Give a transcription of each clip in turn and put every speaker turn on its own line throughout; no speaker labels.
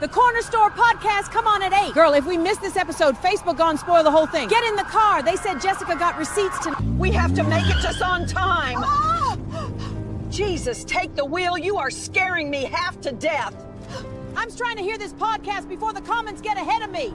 The Corner Store podcast, come on at 8. Girl, if we miss this episode, Facebook gonna spoil the whole thing. Get in the car. They said Jessica got receipts to...
We have to make it just on time. Jesus, take the wheel. You are scaring me half to death.
I'm trying to hear this podcast before the comments get ahead of me.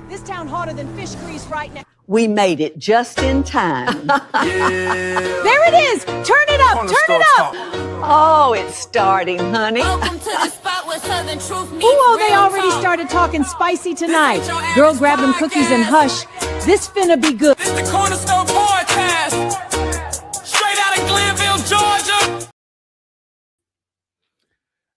This town hotter than fish grease right now.
We made it just in time.
There it is. Turn it up. Turn it up.
Oh, it's starting, honey.
Welcome to the spot where Southern truth meets
Ooh, they
real
already
talk.
started talking spicy tonight.
This ain't your
Girl,
average
grab them cookies and
podcast.
hush. This finna be good.
This the Corner Store podcast. Straight out of Glennville, Georgia.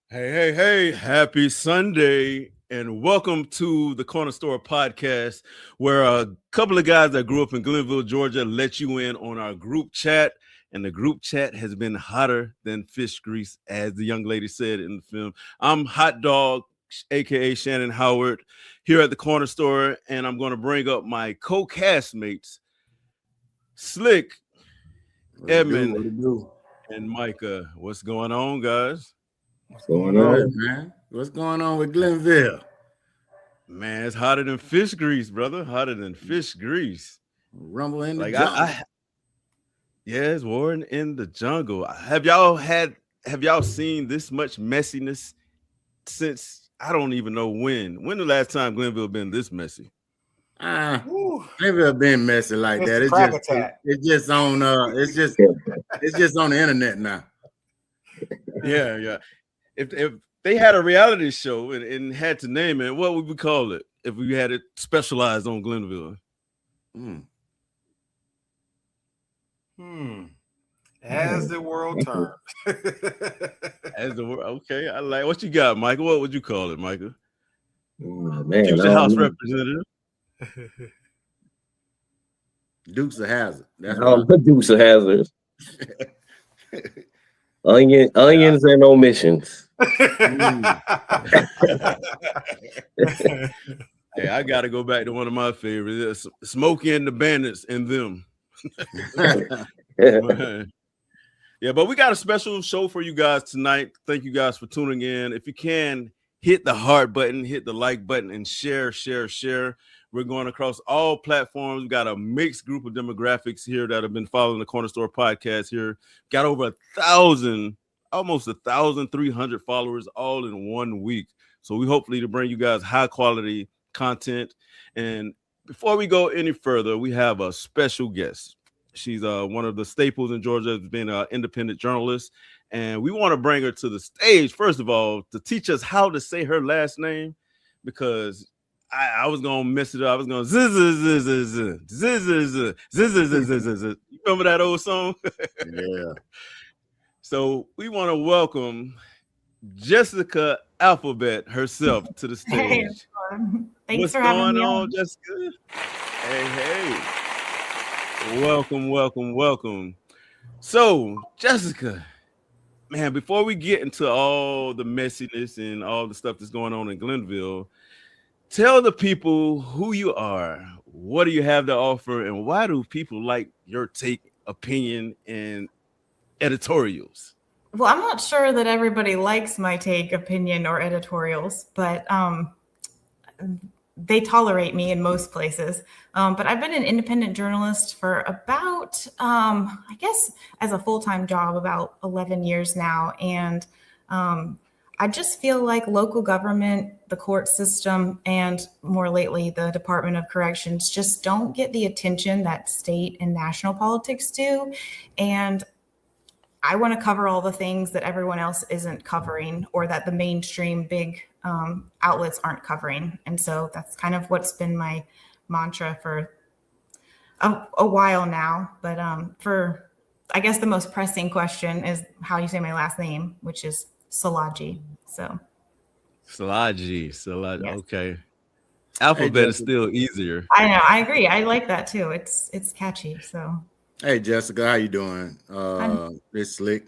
Hey, happy Sunday, and welcome to the Corner Store podcast, where a couple of guys that grew up in Glennville, Georgia, let you in on our group chat, and the group chat has been hotter than fish grease, as the young lady said in the film. I'm Hot Dog, aka Shannon Howard, here at the Corner Store, and I'm going to bring up my co-castmates, Slick, Edmund, and Micah. What's going on, guys?
What's going on, man? What's going on with Glennville?
Man, it's hotter than fish grease, brother. Hotter than fish grease.
Rumble in the
Like
jungle.
Yes, Warren in the jungle. Have y'all seen this much messiness since I don't even know when? When the last time Glennville been this messy?
Glennville been messy like that. It's just on the internet now.
Yeah. If they had a reality show and had to name it, what would we call it if we had it specialized on Glennville?
As the world turns.
As the world, okay. I like what you got, Michael. What would you call it, Michael?
Man,
Future House Representative.
Dukes of Hazzard. That's
Dukes of Hazzard. Onions and omissions.
Hey, I got to go back to one of my favorites, Smokey and the Bandits and them. Yeah, but we got a special show for you guys tonight. Thank you guys for tuning in. If you can, hit the heart button, hit the like button, and share. We're going across all platforms. We got a mixed group of demographics here that have been following the Corner Store podcast here. Got over 1,000, almost 1,300 followers all in 1 week. So we hopefully to bring you guys high quality content. And before we go any further, we have a special guest. She's one of the staples in Georgia, has been an independent journalist. And we want to bring her to the stage, first of all, to teach us how to say her last name, because I was gonna mess it up. I was gonna You remember that old song?
Yeah.
So we want to welcome Jessica Alphabet herself to the stage.
Hey, everyone. Thanks
What's
for having me
going on,
on.
Jessica? Hey. Welcome. So, Jessica, man, before we get into all the messiness and all the stuff that's going on in Glennville, tell the people who you are, what do you have to offer, and why do people like your take, opinion, and editorials?
Well, I'm not sure that everybody likes my take, opinion, or editorials, but they tolerate me in most places. But I've been an independent journalist for about, I guess, as a full-time job, about 11 years now. And I just feel like local government, the court system, and more lately, the Department of Corrections just don't get the attention that state and national politics do. And I want to cover all the things that everyone else isn't covering, or that the mainstream big outlets aren't covering. And so that's kind of what's been my mantra for a while now. But for, I guess, the most pressing question is how you say my last name, which is Szilagyi. So
Szilagyi.
Yes.
Okay. Alphabet is still easier.
I know, I agree. I like that too. It's catchy. So
Hey, Jessica, how you doing? It's Slick.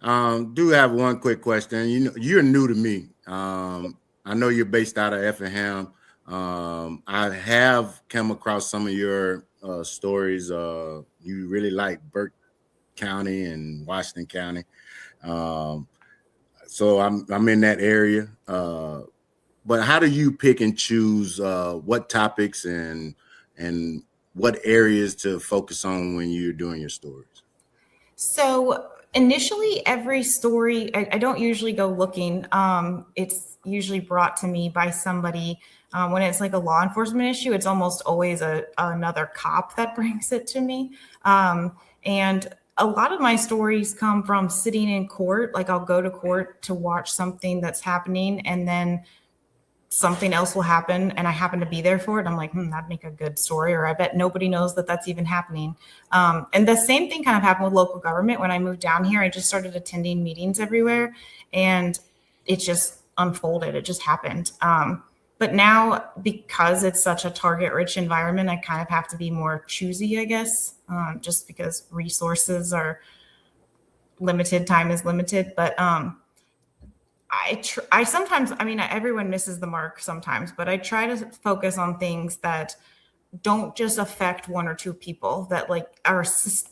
Do have one quick question. You know, you're new to me. I know you're based out of Effingham. I have come across some of your stories. You really like Burke County and Washington County. So I'm in that area. but how do you pick and choose what topics and what areas to focus on when you're doing your stories?
So initially, every story, I don't usually go looking. It's usually brought to me by somebody. When it's like a law enforcement issue, it's almost always another cop that brings it to me. And a lot of my stories come from sitting in court. Like I'll go to court to watch something that's happening, and then something else will happen and I happen to be there for it. I'm like, that'd make a good story, or I bet nobody knows that that's even happening. And the same thing kind of happened with local government. When I moved down here, I just started attending meetings everywhere, and it just unfolded. It just happened. But now, because it's such a target-rich environment, I kind of have to be more choosy, I guess, just because resources are limited, time is limited. But I sometimes, I mean, everyone misses the mark sometimes, but I try to focus on things that don't just affect one or two people, that like are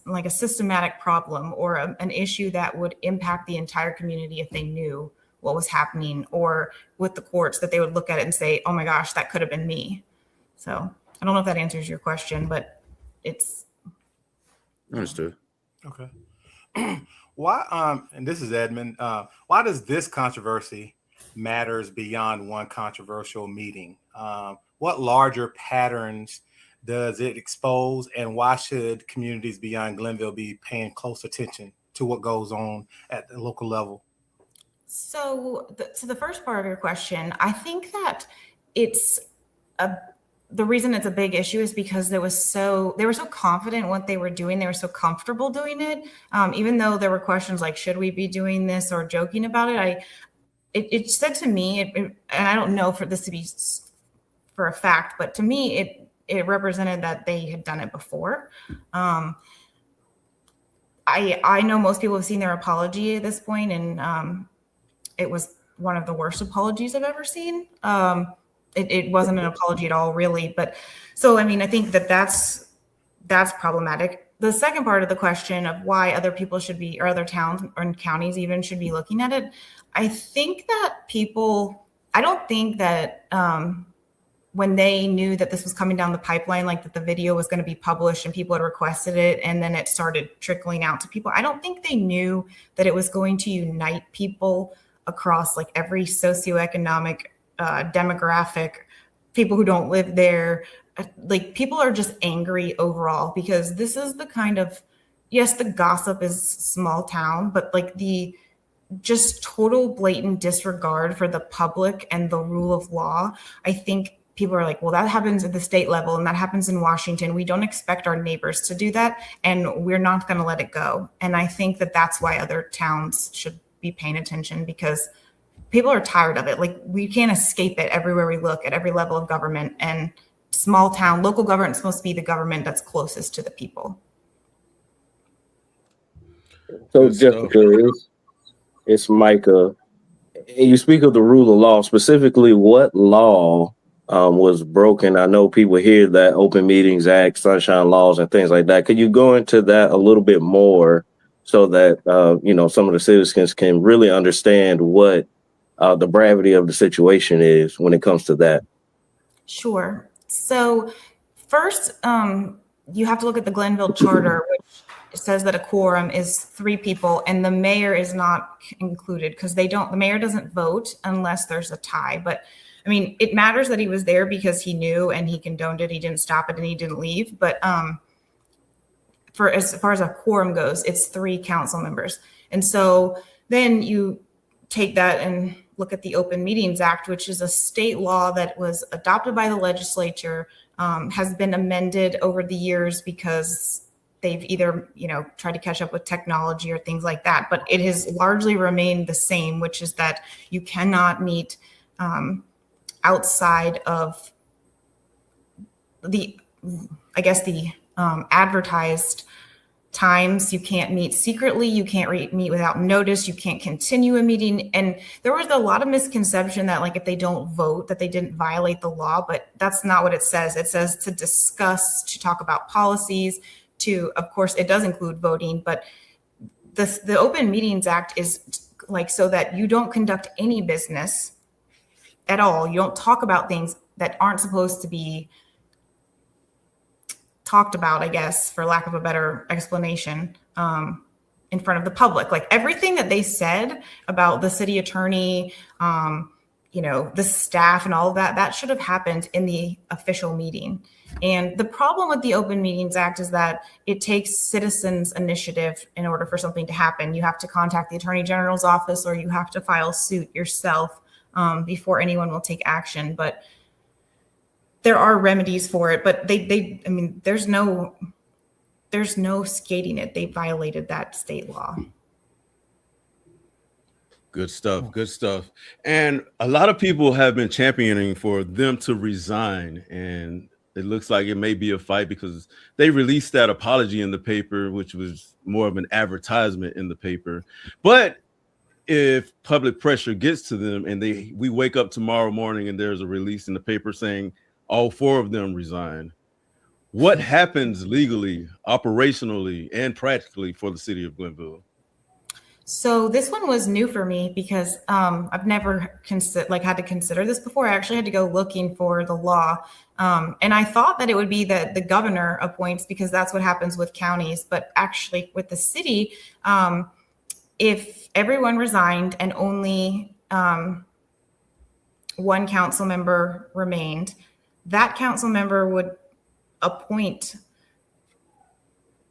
like a systematic problem or an issue that would impact the entire community if they knew what was happening, or with the courts that they would look at it and say, oh my gosh, that could have been me. So I don't know if that answers your question, but it's
understood.
Okay. Why, and this is Edmund, why does this controversy matters beyond one controversial meeting? What larger patterns does it expose, and why should communities beyond Glennville be paying close attention to what goes on at the local level?
So to the first part of your question, I think that the reason it's a big issue is because they were so confident in what they were doing. They were so comfortable doing it. Even though there were questions like, should we be doing this, or joking about it? It said to me, and I don't know for this to be for a fact, but to me, it represented that they had done it before. I know most people have seen their apology at this point, and it was one of the worst apologies I've ever seen. It wasn't an apology at all, really. But so, I mean, I think that's problematic. The second part of the question of why other people should be, or other towns or counties even should be looking at it, I think that I don't think that when they knew that this was coming down the pipeline, like that the video was going to be published and people had requested it, and then it started trickling out to people, I don't think they knew that it was going to unite people across like every socioeconomic demographic, people who don't live there. Like, people are just angry overall, because this is the kind of, yes, the gossip is small town, but like the just total blatant disregard for the public and the rule of law. I think people are like, well, that happens at the state level and that happens in Washington. We don't expect our neighbors to do that, and we're not going to let it go. And I think that that's why other towns should be paying attention, because people are tired of it. Like, we can't escape it everywhere we look, at every level of government. And small town, local government is supposed to be the government that's closest to the people.
So, Jessica, it's Micah. You speak of the rule of law. Specifically, what law was broken? I know people hear that Open Meetings Act, sunshine laws, and things like that. Could you go into that a little bit more, so that some of the citizens can really understand what the gravity of the situation is when it comes to that?
Sure. So first, you have to look at the Glennville Charter, which says that a quorum is 3 people, and the mayor is not included, because the mayor doesn't vote unless there's a tie. But I mean, it matters that he was there because he knew and he condoned it. He didn't stop it and he didn't leave. But for as far as a quorum goes, it's 3 council members. And so then you take that and look at the Open Meetings Act, which is a state law that was adopted by the legislature, has been amended over the years because they've either, tried to catch up with technology or things like that. But it has largely remained the same, which is that you cannot meet outside of the advertised times. You can't meet secretly. You can't meet without notice. You can't continue a meeting. And there was a lot of misconception that, like, if they don't vote, that they didn't violate the law, but that's not what it says. It says to discuss, to talk about policies, of course, it does include voting, but the Open Meetings Act is like so that you don't conduct any business at all. You don't talk about things that aren't supposed to be talked about, I guess, for lack of a better explanation, in front of the public. Like everything that they said about the city attorney, the staff and all of that, that should have happened in the official meeting. And the problem with the Open Meetings Act is that it takes citizens' initiative in order for something to happen. You have to contact the Attorney General's office, or you have to file suit yourself before anyone will take action. But there are remedies for it, but there's no skating it. They violated that state law.
Good stuff. Good stuff. And a lot of people have been championing for them to resign. And it looks like it may be a fight because they released that apology in the paper, which was more of an advertisement in the paper. But if public pressure gets to them and we wake up tomorrow morning and there's a release in the paper saying all 4 of them resign, what happens legally, operationally, and practically for the city of Glennville?
So this one was new for me because I've never had to consider this before. I actually had to go looking for the law. And I thought that it would be that the governor appoints, because that's what happens with counties. But actually with the city, if everyone resigned and only one council member remained, that council member would appoint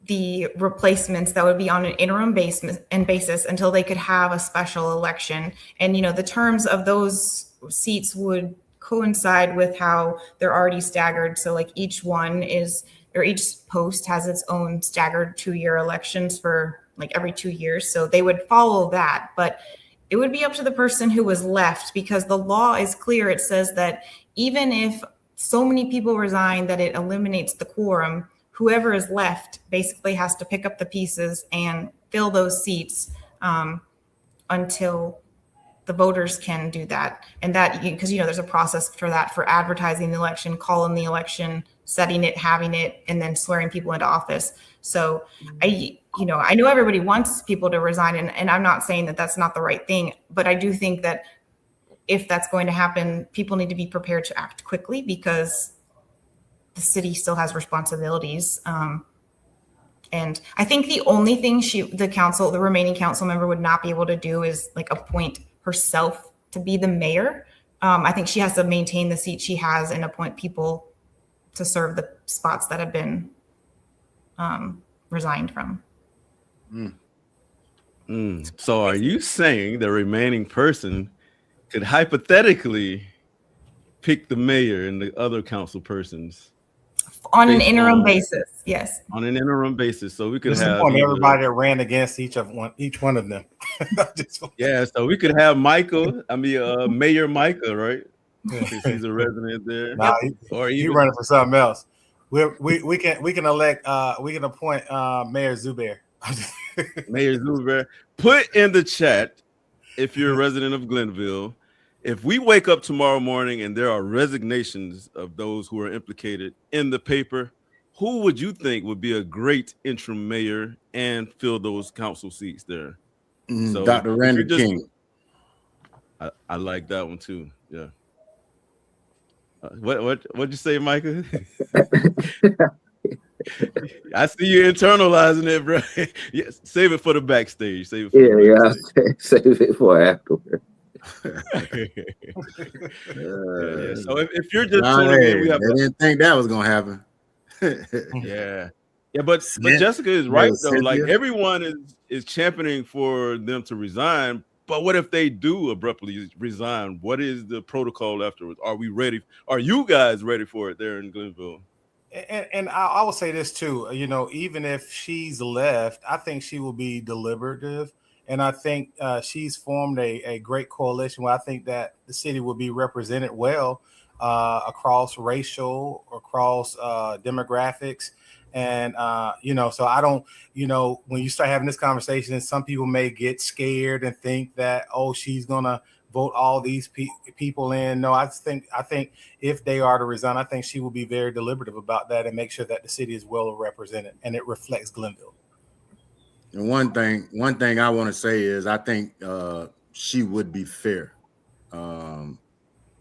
the replacements that would be on an interim basis until they could have a special election. And, the terms of those seats would coincide with how they're already staggered. So like each post has its own staggered 2-year elections for like every 2 years. So they would follow that, but it would be up to the person who was left, because the law is clear. It says that even if so many people resign that it eliminates the quorum, whoever is left basically has to pick up the pieces and fill those seats until the voters can do that. And that, because, there's a process for that, for advertising the election, calling the election, setting it, having it, and then swearing people into office. So I know everybody wants people to resign, and I'm not saying that that's not the right thing, but I do think that if that's going to happen, people need to be prepared to act quickly, because the city still has responsibilities. And I think the only thing the remaining council member would not be able to do is like appoint herself to be the mayor. I think she has to maintain the seat she has and appoint people to serve the spots that have been resigned from.
So are you saying the remaining person could hypothetically pick the mayor and the other council persons
on an interim basis? Yes,
on an interim basis. So we could
Just
have
everybody that ran against each one of them.
Yeah, so we could have Mayor Micah, right? Since he's a resident there.
Nah,
or
he
even
running for something else. We can elect we can appoint Mayor Zubair.
Mayor Zubair. Put in the chat if you're a resident of Glennville. If we wake up tomorrow morning and there are resignations of those who are implicated in the paper, who would you think would be a great interim mayor and fill those council seats there? So
Dr. Randy King.
I like that one too. Yeah. What'd you say, Micah? I see you internalizing it, bro. Yes, save it for the backstage. Save it for backstage.
Save it for afterward.
Yeah. So if you're just tuning in,
I didn't think that was gonna happen.
Yeah, but Jessica is right though. Like everyone is championing for them to resign. But what if they do abruptly resign? What is the protocol afterwards? Are we ready? Are you guys ready for it there in Glennville?
And I will say this too. Even if she's left, I think she will be deliberative. And I think she's formed a great coalition where I think that the city will be represented well across racial, across demographics. And, so I don't, when you start having this conversation, some people may get scared and think that, she's going to vote all these people in. No, I think if they are to resign, I think she will be very deliberative about that and make sure that the city is well represented and it reflects Glennville.
And one thing I want to say is I think she would be fair.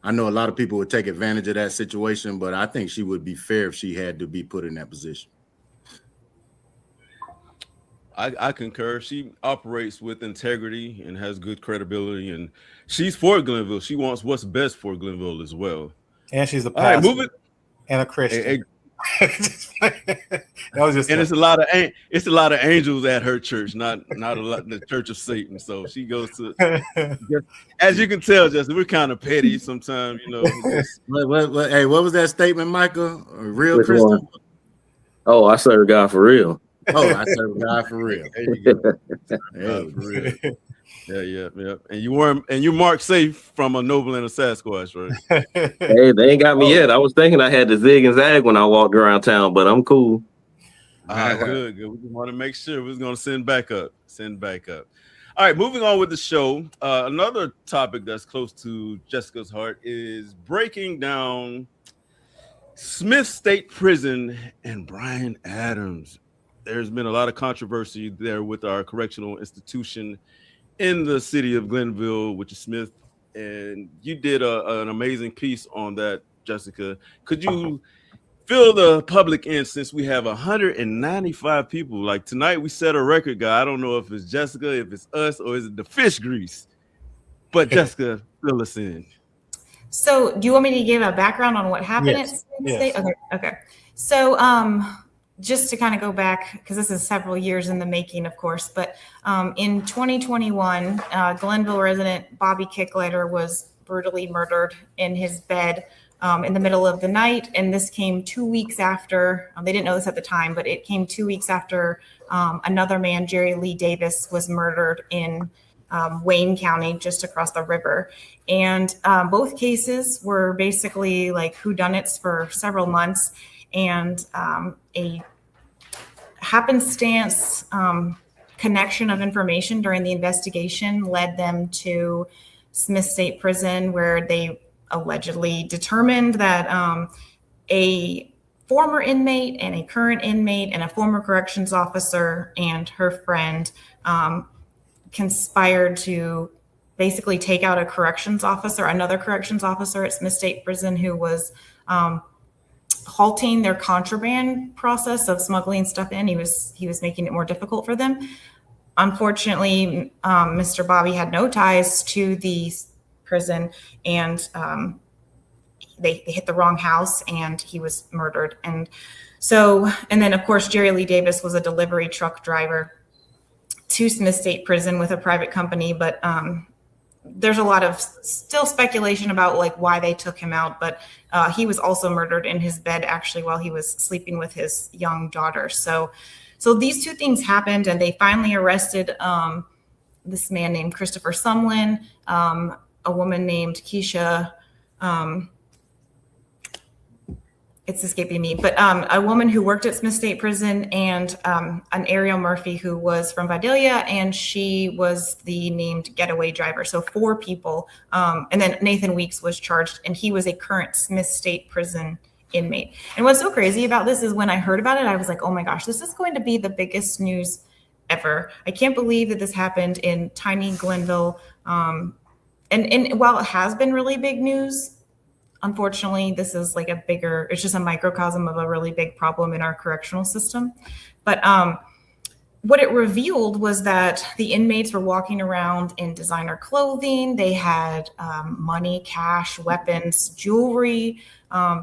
I know a lot of people would take advantage of that situation, but I think she would be fair if she had to be put in that position.
I concur. She operates with integrity and has good credibility, and she's for Glennville. She wants what's best for Glennville as well.
And she's a pastor and a Christian.
That
was just,
and it's a lot of angels at her church, not a lot the Church of Satan. So she goes to, as you can tell, Justin, we're kind of petty sometimes, you know.
Hey, what was that statement, Michael? A real Christian?
Oh, I serve God for real.
Oh, I serve God for real.
There you go. God for real. Yeah. And you marked safe from a noble and a Sasquatch, right?
Hey, they ain't got me yet. I was thinking I had to zig and zag when I walked around town, but I'm cool.
Good. We just want to make sure we're going to send back up. All right, moving on with the show. Another topic that's close to Jessica's heart is breaking down Smith State Prison and Bryan Adams. There's been a lot of controversy there with our correctional institution in the city of Glennville, which is Smith, and you did an amazing piece on that, Jessica. Could you fill the public in, since we have 195 people? Like tonight, we set a record, guy. I don't know if it's Jessica, if it's us, or is it the fish grease? But Jessica, fill us in.
So, do you want me to give a background on what happened at Smith State? Okay. So, just to kind of go back, because this is several years in the making, of course, but in 2021, Glennville resident Bobby Kicklighter was brutally murdered in his bed in the middle of the night. And this came 2 weeks after, they didn't know this at the time, but it came 2 weeks after another man, Jerry Lee Davis, was murdered in Wayne County, just across the river. And both cases were basically like whodunits for several months. And a happenstance connection of information during the investigation led them to Smith State Prison, where they allegedly determined that a former inmate and a current inmate and a former corrections officer and her friend conspired to basically take out another corrections officer at Smith State Prison who was halting their contraband process of smuggling stuff in. He was making it more difficult for them. Unfortunately, Mr. Bobby had no ties to the prison, and they hit the wrong house, and he was murdered. And then of course, Jerry Lee Davis was a delivery truck driver to Smith State Prison with a private company, but there's a lot of still speculation about like why they took him out, but he was also murdered in his bed actually while he was sleeping with his young daughter. So these two things happened, and they finally arrested this man named Christopher Sumlin, a woman named Keisha. It's escaping me, but a woman who worked at Smith State Prison, and an Ariel Murphy who was from Vidalia, and she was the named getaway driver. So 4 people. And then Nathan Weeks was charged, and he was a current Smith State Prison inmate. And what's so crazy about this is when I heard about it, I was like, oh my gosh, this is going to be the biggest news ever. I can't believe that this happened in tiny Glennville. And while it has been really big news, unfortunately, this is like it's just a microcosm of a really big problem in our correctional system. But what it revealed was that the inmates were walking around in designer clothing. They had money, cash, weapons, jewelry,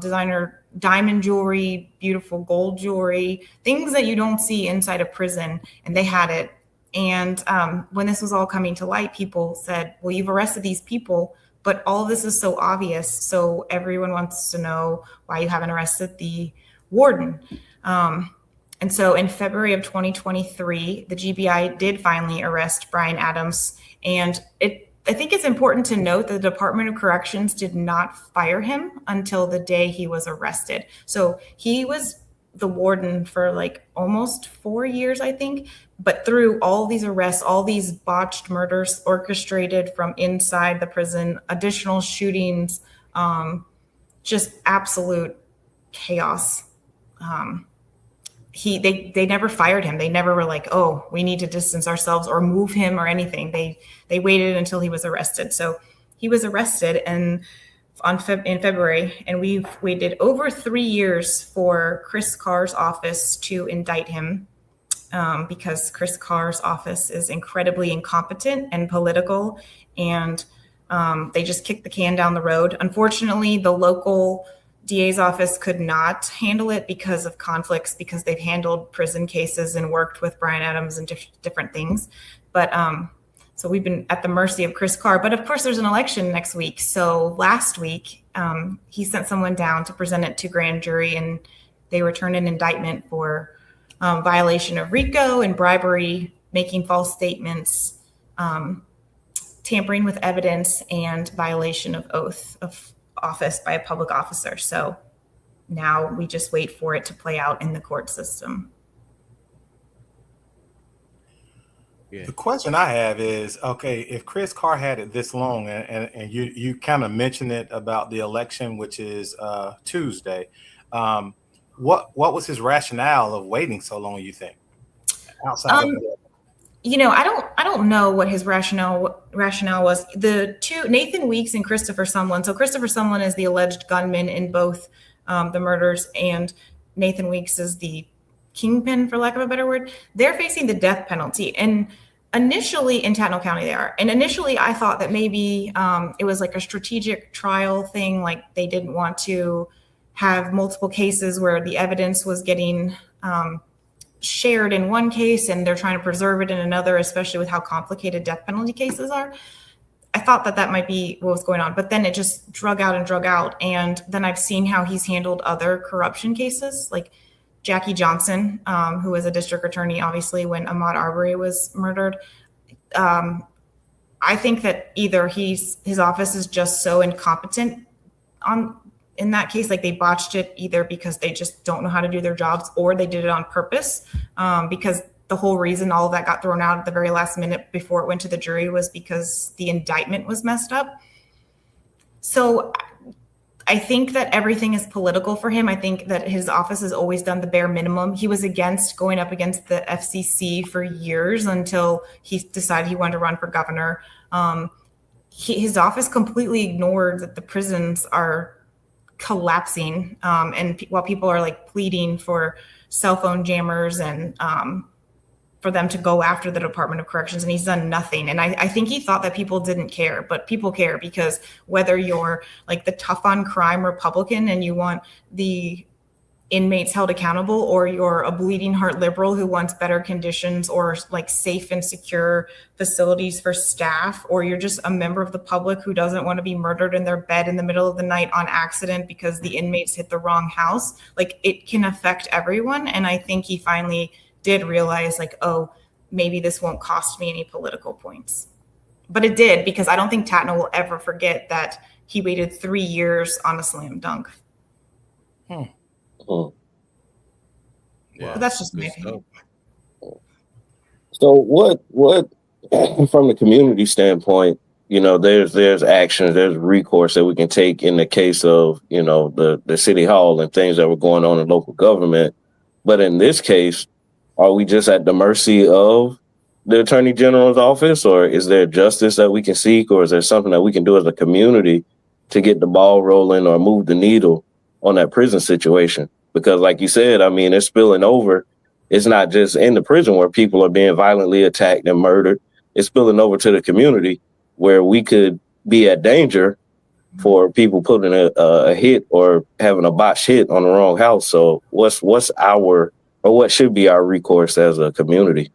designer diamond jewelry, beautiful gold jewelry, things that you don't see inside a prison, and they had it. And when this was all coming to light, people said, well, you've arrested these people, but all of this is so obvious. So everyone wants to know why you haven't arrested the warden. And so in February of 2023, the GBI did finally arrest Bryan Adams. And I think it's important to note that the Department of Corrections did not fire him until the day he was arrested. So he was the warden for like almost 4 years, I think. But through all these arrests, all these botched murders orchestrated from inside the prison, additional shootings, just absolute chaos. They never fired him. They never were like, oh, we need to distance ourselves or move him or anything. They waited until he was arrested. So he was arrested, and in February, and we've waited over 3 years for Chris Carr's office to indict him, because Chris Carr's office is incredibly incompetent and political, and they just kicked the can down the road. Unfortunately, the local DA's office could not handle it because of conflicts, because they've handled prison cases and worked with Brian Adams and different things. But so we've been at the mercy of Chris Carr. But of course, there's an election next week. So last week, he sent someone down to present it to grand jury, and they returned an indictment for violation of RICO and bribery, making false statements, tampering with evidence, and violation of oath of office by a public officer. So now we just wait for it to play out in the court system.
Yeah.
The question I have is, okay, if Chris Carr had it this long, and you kind of mentioned it about the election, which is Tuesday, what was his rationale of waiting so long, you think? Outside of
I don't know what his rationale was. The two, Nathan Weeks and Christopher Sumlin. So Christopher Sumlin is the alleged gunman in both the murders, and Nathan Weeks is the kingpin, for lack of a better word. They're facing the death penalty, and initially in Tatnall County they are. And initially I thought that maybe it was like a strategic trial thing, like they didn't want to have multiple cases where the evidence was getting shared in one case and they're trying to preserve it in another, especially with how complicated death penalty cases are. I thought that might be what was going on, but then it just drug out. And then I've seen how he's handled other corruption cases, like Jackie Johnson, who was a district attorney, obviously, when Ahmaud Arbery was murdered. I think that either his office is just so incompetent in that case, like they botched it either because they just don't know how to do their jobs, or they did it on purpose, because the whole reason all of that got thrown out at the very last minute before it went to the jury was because the indictment was messed up. So I think that everything is political for him. I think that his office has always done the bare minimum. He was going up against the FCC for years until he decided he wanted to run for governor. His office completely ignored that the prisons are collapsing, and while people are like pleading for cell phone jammers and for them to go after the Department of Corrections, and he's done nothing. And I think he thought that people didn't care, but people care, because whether you're like the tough on crime Republican and you want the inmates held accountable, or you're a bleeding heart liberal who wants better conditions or like safe and secure facilities for staff, or you're just a member of the public who doesn't want to be murdered in their bed in the middle of the night on accident because the inmates hit the wrong house, like it can affect everyone. And I think he finally did realize, like, oh, maybe this won't cost me any political points. But it did, because I don't think Tatnall will ever forget that he waited 3 years on a slam dunk.
Yeah,
but that's just my opinion.
So what from the community standpoint, there's actions, there's recourse that we can take in the case of, the city hall and things that were going on in local government. But in this case, are we just at the mercy of the Attorney General's office, or is there justice that we can seek, or is there something that we can do as a community to get the ball rolling or move the needle on that prison situation? Because like you said, I mean, it's spilling over. It's not just in the prison where people are being violently attacked and murdered. It's spilling over to the community where we could be at danger for people putting a hit or having a botched hit on the wrong house. So what should be our recourse as a community?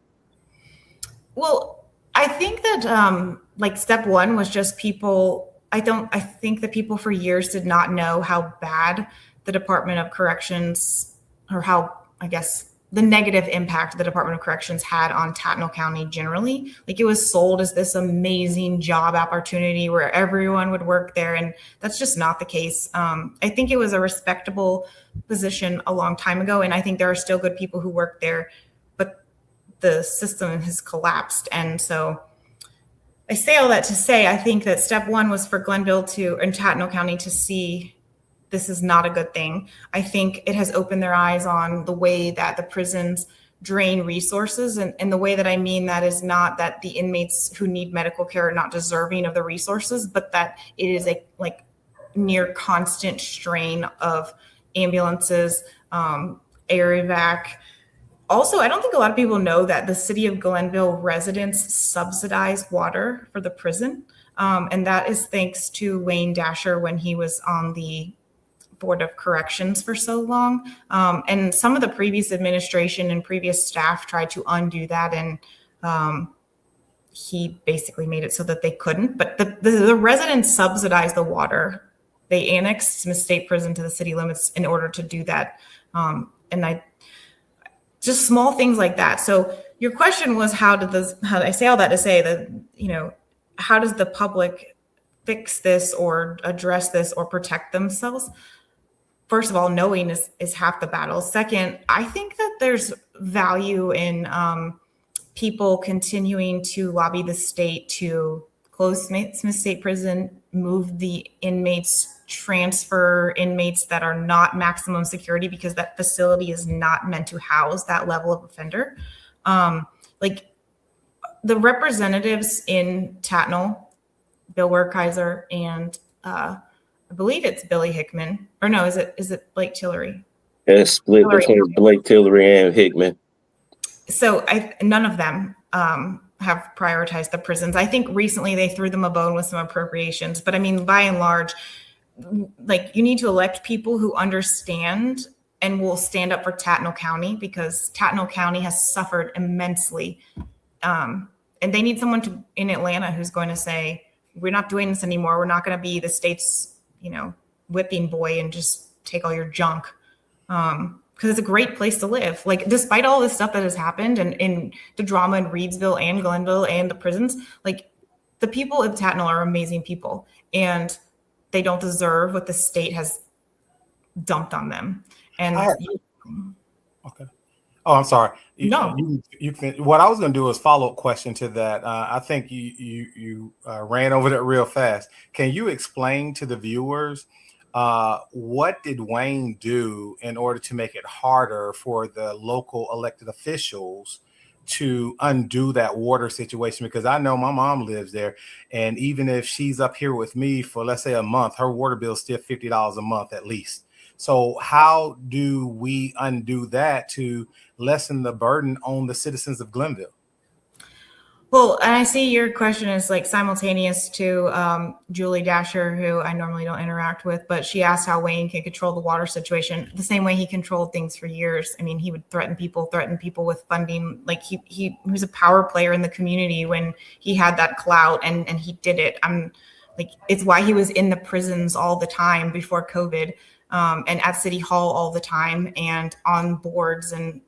Well, I think that step one was just people. I think that people for years did not know how bad the Department of Corrections, or how, I guess, the negative impact the Department of Corrections had on Tatnall County generally. Like, it was sold as this amazing job opportunity where everyone would work there, and that's just not the case. I think it was a respectable position a long time ago, and I think there are still good people who work there, but the system has collapsed. And so I say all that to say, I think that step one was for Glennville and Tatnall County to see this is not a good thing. I think it has opened their eyes on the way that the prisons drain resources. And the way that I mean that is not that the inmates who need medical care are not deserving of the resources, but that it is near constant strain of ambulances, air evac. Also, I don't think a lot of people know that the city of Glennville residents subsidize water for the prison. And that is thanks to Wayne Dasher when he was on the Board of Corrections for so long. And some of the previous administration and previous staff tried to undo that. And he basically made it so that they couldn't. But the residents subsidized the water. They annexed Smith State Prison to the city limits in order to do that. Just small things like that. So your question was, how did I say all that to say that, how does the public fix this or address this or protect themselves? First of all, knowing is half the battle. Second, I think that there's value in people continuing to lobby the state to close Smith State Prison, move the inmates, transfer inmates that are not maximum security, because that facility is not meant to house that level of offender. Like the representatives in Tatnall, Bill Werkheiser, and I believe it's Billy Hickman, or no, is it Blake Tillery?
It's split between Blake Tillery and Hickman.
So none of them have prioritized the prisons. I think recently they threw them a bone with some appropriations, but I mean, by and large, like, you need to elect people who understand and will stand up for Tatnall County, because Tatnall County has suffered immensely. And they need someone in Atlanta who's going to say, we're not doing this anymore. We're not going to be the state's, whipping boy and just take all your junk. Because it's a great place to live. Like, despite all this stuff that has happened and in the drama in Reedsville and Glennville and the prisons, like, the people of Tatnall are amazing people, and they don't deserve what the state has dumped on them. And
okay. Oh, I'm sorry.
No.
What I was going to do is follow-up question to that. I think you ran over that real fast. Can you explain to the viewers what did Wayne do in order to make it harder for the local elected officials to undo that water situation? Because I know my mom lives there, and even if she's up here with me for, let's say, a month, her water bill is still $50 a month at least. So how do we undo that to lessen the burden on the citizens of Glennville?
Well, and I see your question is like simultaneous to Julie Dasher, who I normally don't interact with, but she asked how Wayne can control the water situation the same way he controlled things for years. I mean, he would threaten people with funding. Like, he was a power player in the community when he had that clout, and he did it. It's why he was in the prisons all the time before COVID, and at City Hall all the time, and on boards, and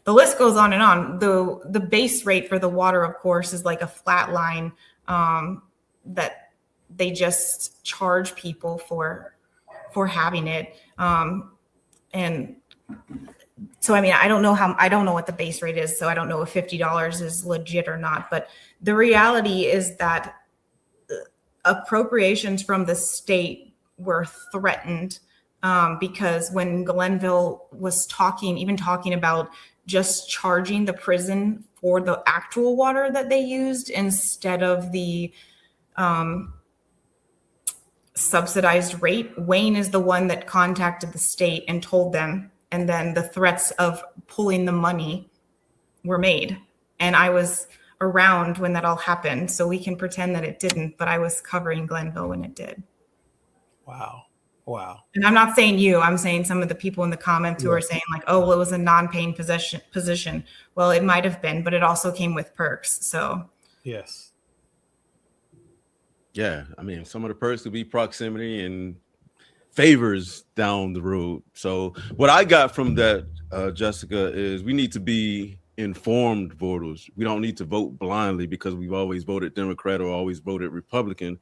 the list goes on and on. The base rate for the water, of course, is like a flat line that they just charge people for having it. And so, I don't know what the base rate is. So I don't know if $50 is legit or not. But the reality is that appropriations from the state were threatened because when Glennville was talking about just charging the prison for the actual water that they used instead of the subsidized rate, Wayne is the one that contacted the state and told them, and then the threats of pulling the money were made. And I was around when that all happened, so we can pretend that it didn't, but I was covering Glennville when it did.
Wow.
And I'm not saying you, I'm saying some of the people in the comments who are saying like, oh, well, it was a non-paying position. Well, it might have been, but it also came with perks. So
yes.
Yeah. Some of the perks could be proximity and favors down the road. So what I got from that, Jessica, is we need to be informed voters. We don't need to vote blindly because we've always voted Democrat or always voted Republican.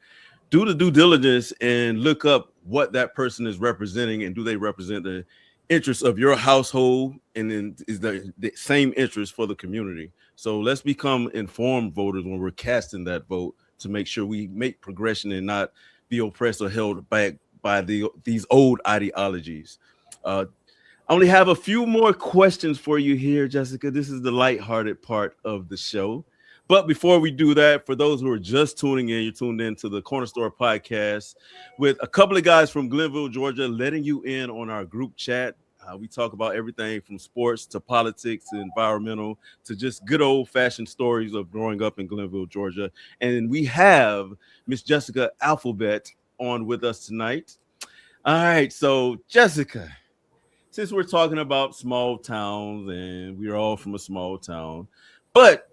Do the due diligence and look up what that person is representing, and do they represent the interests of your household, and then is the same interest for the community. So let's become informed voters when we're casting that vote to make sure we make progression and not be oppressed or held back by these old ideologies. I only have a few more questions for you here, Jessica. This is the lighthearted part of the show. But before we do that, for those who are just tuning in, you're tuned in to the Corner Store podcast with a couple of guys from Glennville, Georgia, letting you in on our group chat. We talk about everything from sports to politics to environmental to just good old-fashioned stories of growing up in Glennville, Georgia. And we have Miss Jessica Alphabet on with us tonight. All right, so Jessica, since we're talking about small towns and we're all from a small town, but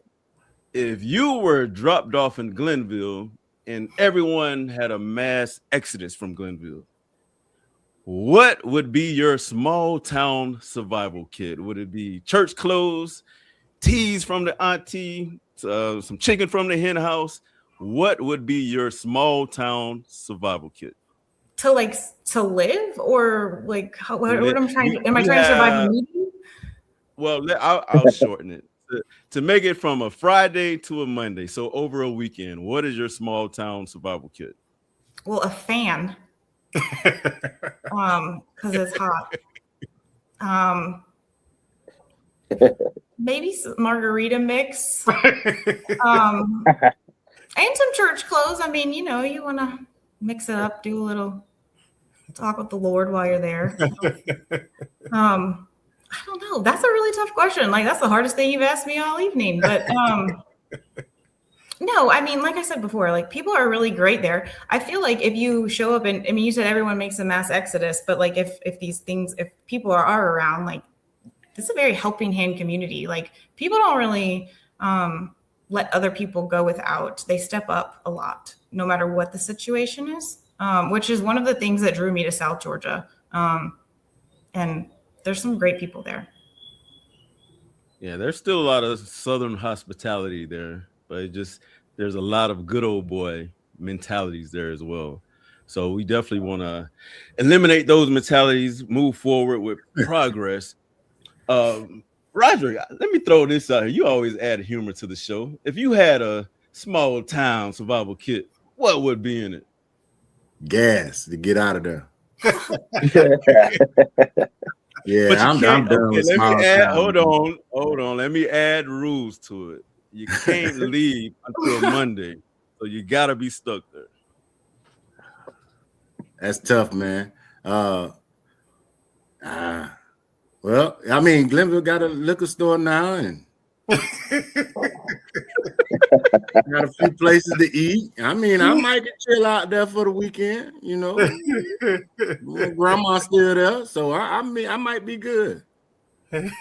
if you were dropped off in Glennville and everyone had a mass exodus from Glennville, what would be your small town survival kit? Would it be church clothes, teas from the auntie, some chicken from the hen house? What would be your small town survival kit?
To live, or like what am I trying to survive a meeting?
Well, I'll shorten it to make it from a Friday to a Monday. So over a weekend, what is your small town survival kit?
Well, a fan. Because it's hot. Maybe some margarita mix. And some church clothes. I mean, you want to mix it up, do a little talk with the Lord while you're there. I don't know. That's a really tough question. Like, that's the hardest thing you've asked me all evening. But no, I mean, like I said before, like, people are really great there. I feel like if you show up and, I mean, you said everyone makes a mass exodus, but like if people are around, like, this is a very helping hand community. Like, people don't really let other people go without. They step up a lot, no matter what the situation is, which is one of the things that drew me to South Georgia. And there's some great people there.
Yeah, there's still a lot of Southern hospitality there, but there's a lot of good old boy mentalities there as well. So we definitely want to eliminate those mentalities, move forward with progress. Roger, let me throw this out here. You always add humor to the show. If you had a small town survival kit, what would be in it?
Gas to get out of there. Yeah, I'm done with small town.
Hold on. Let me add rules to it. You can't leave until Monday, so you gotta be stuck there.
That's tough, man. Well, I mean, Glennville got a liquor store now, and got a few places to eat. I mean, I might get chill out there for the weekend. Grandma's still there, so I mean, I might be good.
That's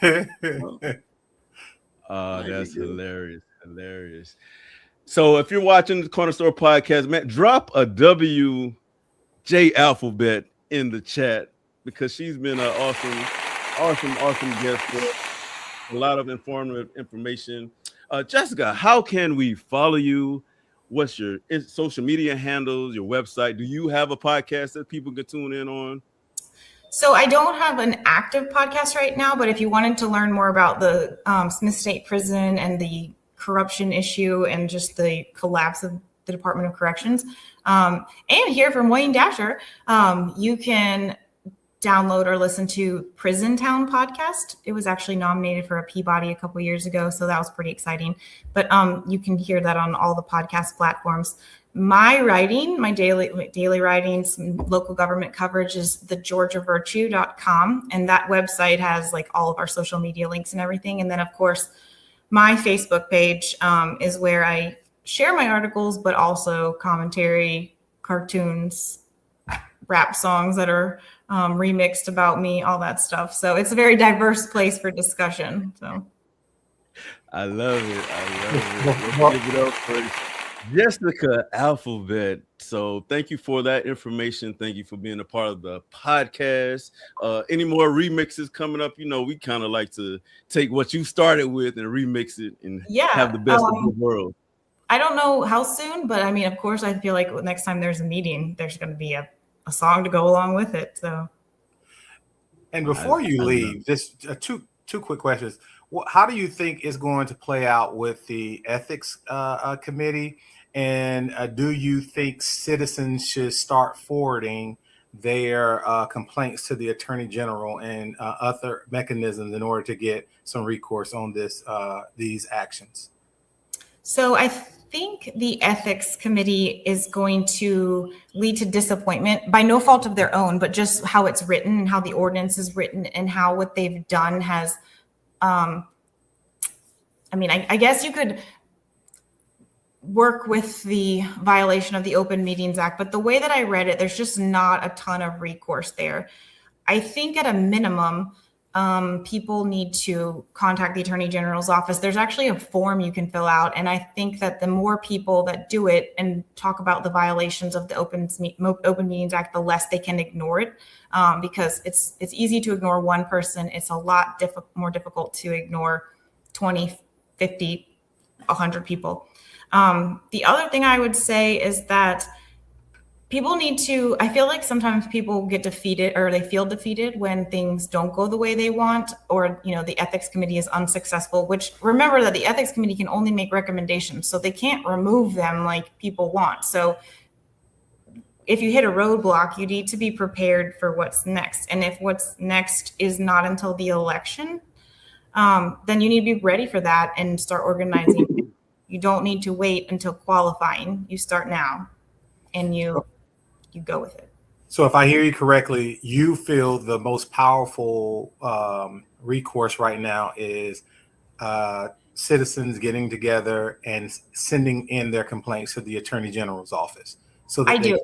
hilarious. So if you're watching the Corner Store podcast, man, drop a WJ Alphabet in the chat, because she's been an awesome guest for a lot of informative information. Jessica, how can we follow you? What's your social media handles, your website? Do you have a podcast that people can tune in on?
So I don't have an active podcast right now, but if you wanted to learn more about the Smith State Prison and the corruption issue and just the collapse of the Department of Corrections, and hear from Wayne Dasher, you can download or listen to Prison Town podcast. It was actually nominated for a Peabody a couple years ago, so that was pretty exciting. But you can hear that on all the podcast platforms. My writing, my daily writing, some local government coverage is thegeorgiavirtue.com, and that website has like all of our social media links and everything. And then, of course, my Facebook page is where I share my articles, but also commentary, cartoons, rap songs that are remixed about me, all that stuff. So it's a very diverse place for discussion. So
I love it. Let's give it up for Jessica Alphabet. So thank you for that information. Thank you for being a part of the podcast. Any more remixes coming up? We kind of like to take what you started with and remix it and have the best of the world.
I don't know how soon, but I mean, of course, I feel like next time there's a meeting, there's going to be a song to go along with it. So,
and before you leave, just two quick questions. How do you think it's going to play out with the ethics committee? And do you think citizens should start forwarding their complaints to the attorney general and other mechanisms in order to get some recourse on these actions?
So I think the ethics committee is going to lead to disappointment by no fault of their own, but just how it's written and how the ordinance is written and how what they've done has, I guess you could work with the violation of the Open Meetings Act, but the way that I read it, there's just not a ton of recourse there. I think at a minimum, people need to contact the Attorney General's office. There's actually a form you can fill out. And I think that the more people that do it and talk about the violations of the Open Meetings Act, the less they can ignore it, because it's easy to ignore one person. It's a lot more difficult to ignore 20, 50, 100 people. The other thing I would say is that people need to, I feel like sometimes people get defeated or they feel defeated when things don't go the way they want, or, the ethics committee is unsuccessful, which remember that the ethics committee can only make recommendations. So they can't remove them like people want. So if you hit a roadblock, you need to be prepared for what's next. And if what's next is not until the election, then you need to be ready for that and start organizing. You don't need to wait until qualifying. You start now and you go with it.
So if I hear you correctly, you feel the most powerful recourse right now is citizens getting together and sending in their complaints to the Attorney General's office. So that
I do.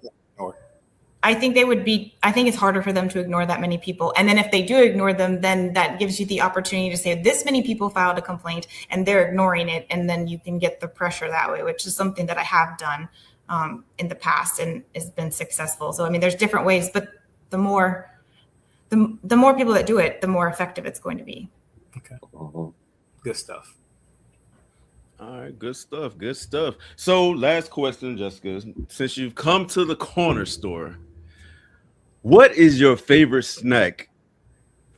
I think it's harder for them to ignore that many people. And then if they do ignore them, then that gives you the opportunity to say this many people filed a complaint and they're ignoring it. And then you can get the pressure that way, which is something that I have done in the past and has been successful. So, there's different ways, but the more people that do it, the more effective it's going to be.
Okay. Good stuff.
All right, good stuff. Good stuff. So last question, Jessica, since you've come to the corner store, what is your favorite snack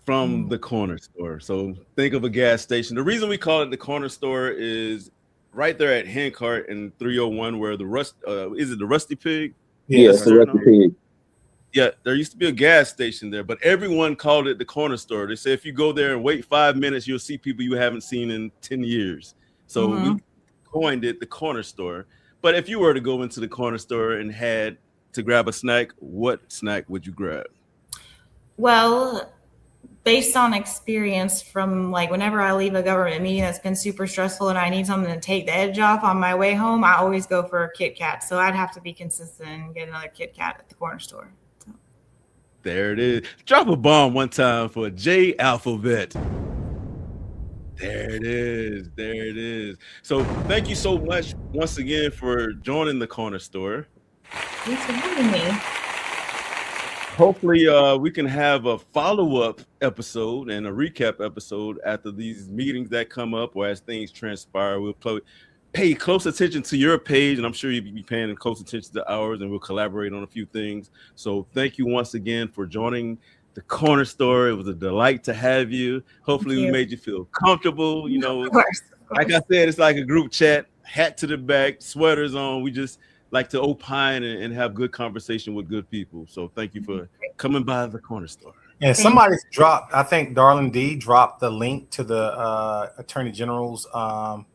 from the corner store? So think of a gas station. The reason we call it the corner store is right there at Handcart and 301 where is it the Rusty Pig?
Yes, the Rusty Pig.
Yeah, there used to be a gas station there, but everyone called it the corner store. They say if you go there and wait 5 minutes, you'll see people you haven't seen in 10 years. So we coined it the corner store. But if you were to go into the corner store and had to grab a snack, what snack would you grab?
Well, based on experience from whenever I leave a government meeting that's been super stressful and I need something to take the edge off on my way home, I always go for a Kit Kat. So I'd have to be consistent and get another Kit Kat at the corner store. So.
There it is. Drop a bomb one time for J Alphabet. There it is. There it is. So thank you so much once again for joining the corner store.
Thanks for having me.
Hopefully we can have a follow-up episode and a recap episode after these meetings that come up or as things transpire. We'll pay close attention to your page, and I'm sure you'll be paying close attention to ours, and we'll collaborate on a few things. So thank you once again for joining the corner store. It was a delight to have you. Hopefully we made you feel comfortable. Of course. Like I said, it's like a group chat, hat to the back, sweaters on. We just like to opine and have good conversation with good people. So thank you for coming by the corner store.
And somebody dropped, I think Darlene D dropped the link to the Attorney General's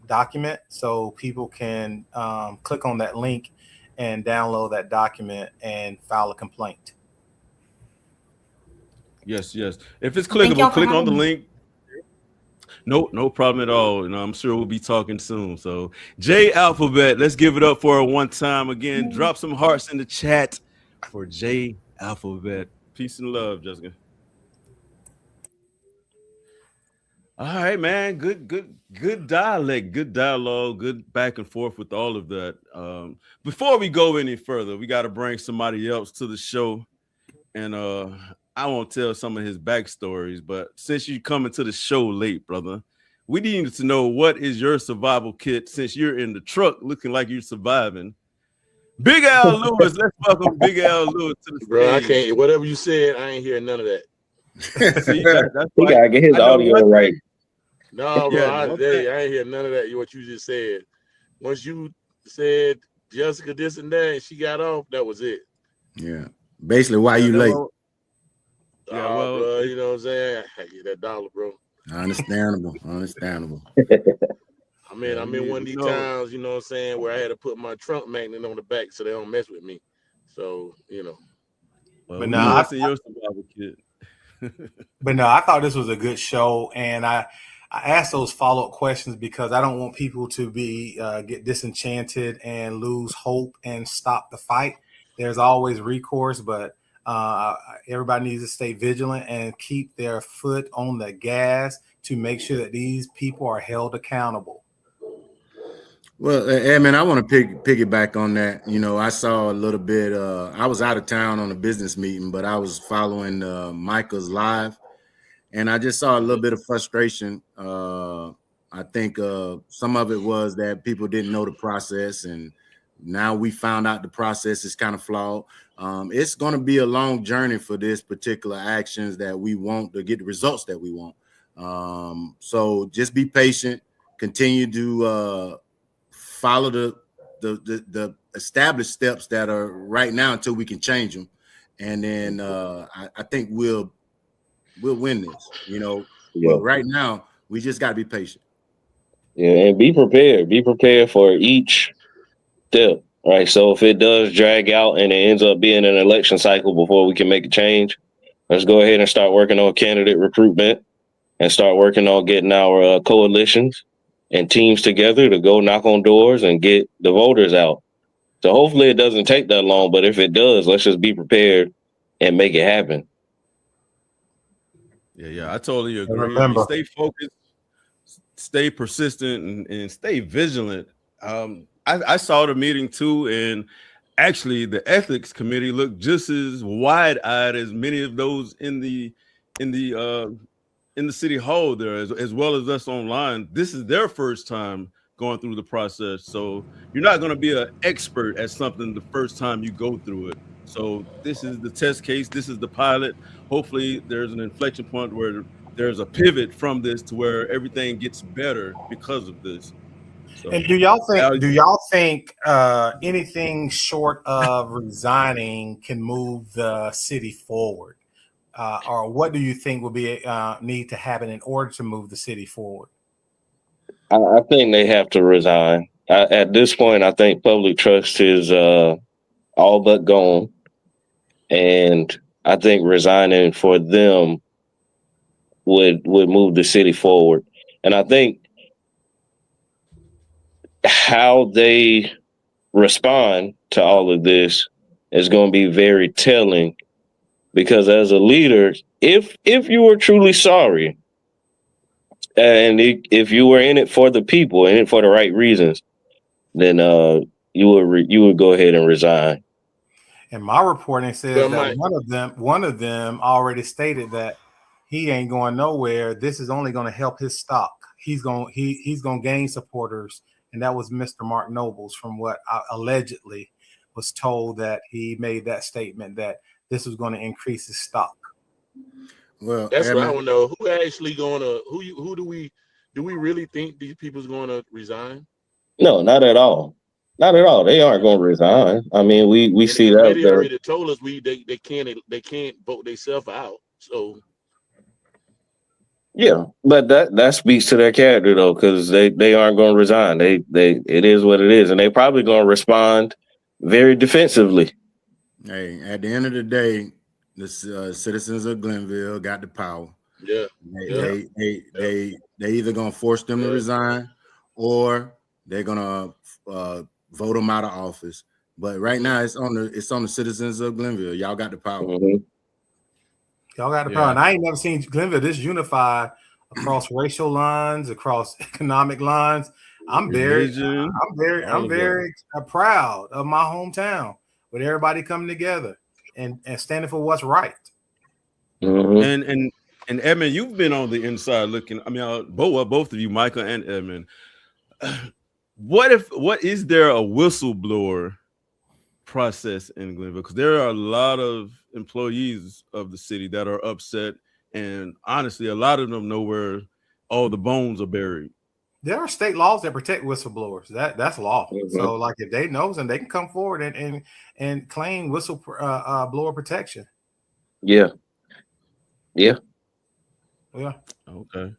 document, so people can click on that link and download that document and file a complaint.
Yes. If it's clickable, click on the link. No problem at all. I'm sure we'll be talking soon. So J Alphabet, let's give it up for her one time again. Drop some hearts in the chat for J Alphabet. Peace and love, Jessica. All right, man. Good dialect, good dialogue, good back and forth with all of that. Before we go any further, we got to bring somebody else to the show. And I won't tell some of his backstories, but since you coming to the show late, brother, we need to know what is your survival kit since you're in the truck looking like you're surviving. Big Al Lewis, let's welcome Big Al Lewis to the stage.
Bro, I can't. Whatever you said, I ain't hear none of that.
See,
he gotta get his audio right.
No, bro, I ain't hear none of that. What you just said. Once you said Jessica this and that, and she got off, that was it.
Yeah. Basically, why you late?
Yeah, bro, you know what I'm saying? I get that dollar, bro.
Understandable.
I'm in one of these towns, you know what I'm saying, where I had to put my trunk magnet on the back so they don't mess with me. So,
Well,
But
we
no,
invest in your survival kit.
But no, I thought this was a good show, and I asked those follow-up questions because I don't want people to be get disenchanted and lose hope and stop the fight. There's always recourse, but everybody needs to stay vigilant and keep their foot on the gas to make sure that these people are held accountable.
Well, Edmund, I want to piggyback on that. I saw a little bit. I was out of town on a business meeting, but I was following Micah's live, and I just saw a little bit of frustration. I think some of it was that people didn't know the process, and now we found out the process is kind of flawed. It's going to be a long journey for this particular actions that we want to get the results that we want. So just be patient. Continue to follow the established steps that are right now until we can change them, and then I think we'll win this. But right now we just got to be patient.
Yeah, and be prepared. Be prepared for each step. Right. So if it does drag out and it ends up being an election cycle before we can make a change, let's go ahead and start working on candidate recruitment and start working on getting our coalitions and teams together to go knock on doors and get the voters out. So hopefully it doesn't take that long, but if it does, let's just be prepared and make it happen.
Yeah, I totally agree.
Remember,
stay focused, stay persistent, and stay vigilant. I saw the meeting too, and actually the ethics committee looked just as wide-eyed as many of those in the city hall there, as well as us online. This is their first time going through the process, so you're not going to be an expert at something the first time you go through it. So this is the test case. This is the pilot. Hopefully there's an inflection point where there's a pivot from this to where everything gets better because of this. So,
and do y'all think anything short of resigning can move the city forward? Or what do you think will be need to happen in order to move the city forward?
I think they have to resign. At this point, I think public trust is all but gone. And I think resigning for them would move the city forward. And I think how they respond to all of this is going to be very telling, because as a leader, if you were truly sorry and if you were in it for the people and for the right reasons, then you would go ahead and resign.
And my reporting says that one of them already stated that he ain't going nowhere. This is only going to help his stock. He's going to gain supporters, and that was Mr. Mark Nobles, from what I allegedly was told, that he made that statement that this was going to increase his stock.
Well,
that's what I want to know. Who actually going to who do we really think these people's going to resign?
No, not at all. Not at all. They aren't going to resign. I mean, we see that
they already told us they can't vote themselves out. So
yeah, but that speaks to their character though, because they aren't going to resign. They it is what it is, and they're probably going to respond very defensively.
Hey, at the end of the day, the citizens of Glennville got the power.
Yeah,
they either gonna force them to resign, or they're gonna vote them out of office. But right now, it's on the citizens of Glennville. Y'all got the power.
Mm-hmm.
Y'all got the power. And I ain't never seen Glennville this unified across racial lines, across economic lines. I'm very proud of my hometown, with everybody coming together and standing for what's right.
Mm-hmm.
And Edmund, you've been on the inside looking. I mean, both of you, Michael and Edmund. What is there a whistleblower process in Glennville? Because there are a lot of employees of the city that are upset, and honestly, a lot of them know where all the bones are buried.
There are state laws that protect whistleblowers. That's law.
Mm-hmm.
So, like, if they know, and they can come forward and claim whistleblower protection.
Yeah.
Okay.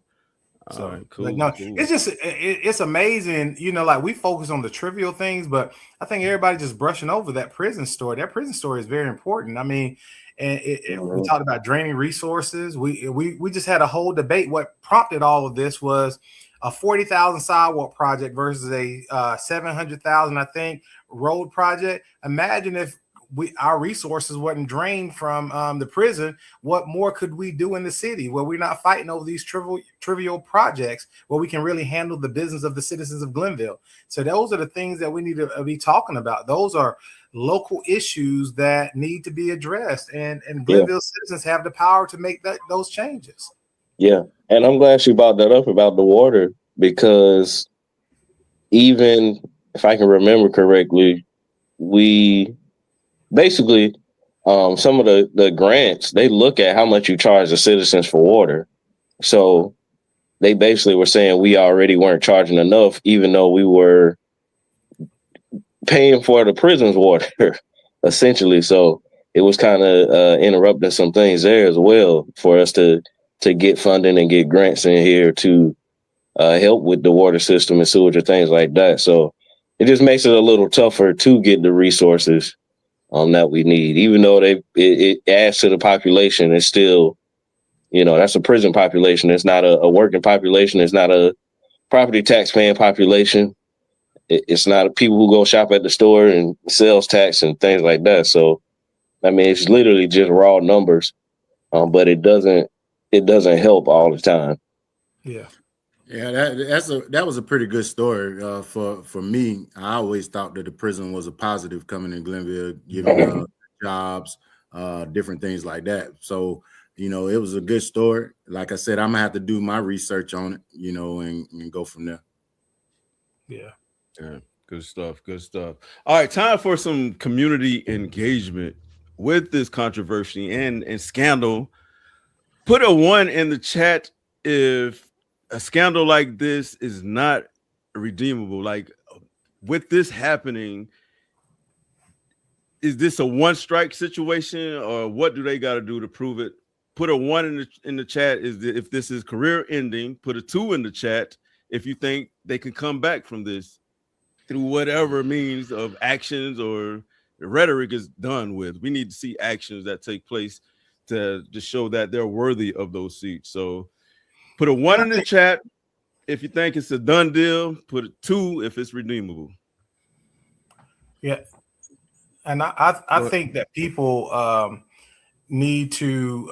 So
right, cool,
like, no,
cool.
it's just it's amazing, you know, like we focus on the trivial things, but I think everybody just brushing over that prison story. That prison story is very important. I mean, and we talked about draining resources. We just had a whole debate. What prompted all of this was a 40,000 sidewalk project versus a 700,000, I think, road project. Imagine if our resources wasn't drained from the prison. What more could we do in the city where we're not fighting over these trivial projects, where we can really handle the business of the citizens of Glennville? So those are the things that we need to be talking about. Those are local issues that need to be addressed, and Glennville citizens have the power to make those changes.
Yeah, and I'm glad you brought that up about the water, because even if I can remember correctly, we basically some of the grants, they look at how much you charge the citizens for water. So they basically were saying we already weren't charging enough, even though we were paying for the prison's water, essentially. So it was kind of interrupting some things there as well for us to get funding and get grants in here to help with the water system and sewage and things like that. So it just makes it a little tougher to get the resources that we need. Even though it adds to the population, it's still, you know, that's a prison population. It's not a working population. It's not a property tax paying population. It's not people who go shop at the store and sales tax and things like that. So, I mean, it's literally just raw numbers, but it doesn't help all the time.
Yeah.
Yeah, that was a pretty good story for me. I always thought that the prison was a positive coming in Glennville, giving jobs, different things like that. So, you know, it was a good story. Like I said, I'm gonna have to do my research on it, you know, and go from there.
Yeah.
Yeah, good stuff. Good stuff. All right, time for some community engagement with this controversy and scandal. Put a 1 in the chat if a scandal like this is not redeemable. Like, with this happening, is this a one strike situation, or what do they got to do to prove it? Put a 1 in the chat if this is career ending. Put a 2 in the chat if you think they can come back from this through whatever means of actions or the rhetoric is done with. We need to see actions that take place to show that they're worthy of those seats. So put a 1 in the chat if you think it's a done deal. Put a 2 if it's redeemable.
Yeah. And I think that people need to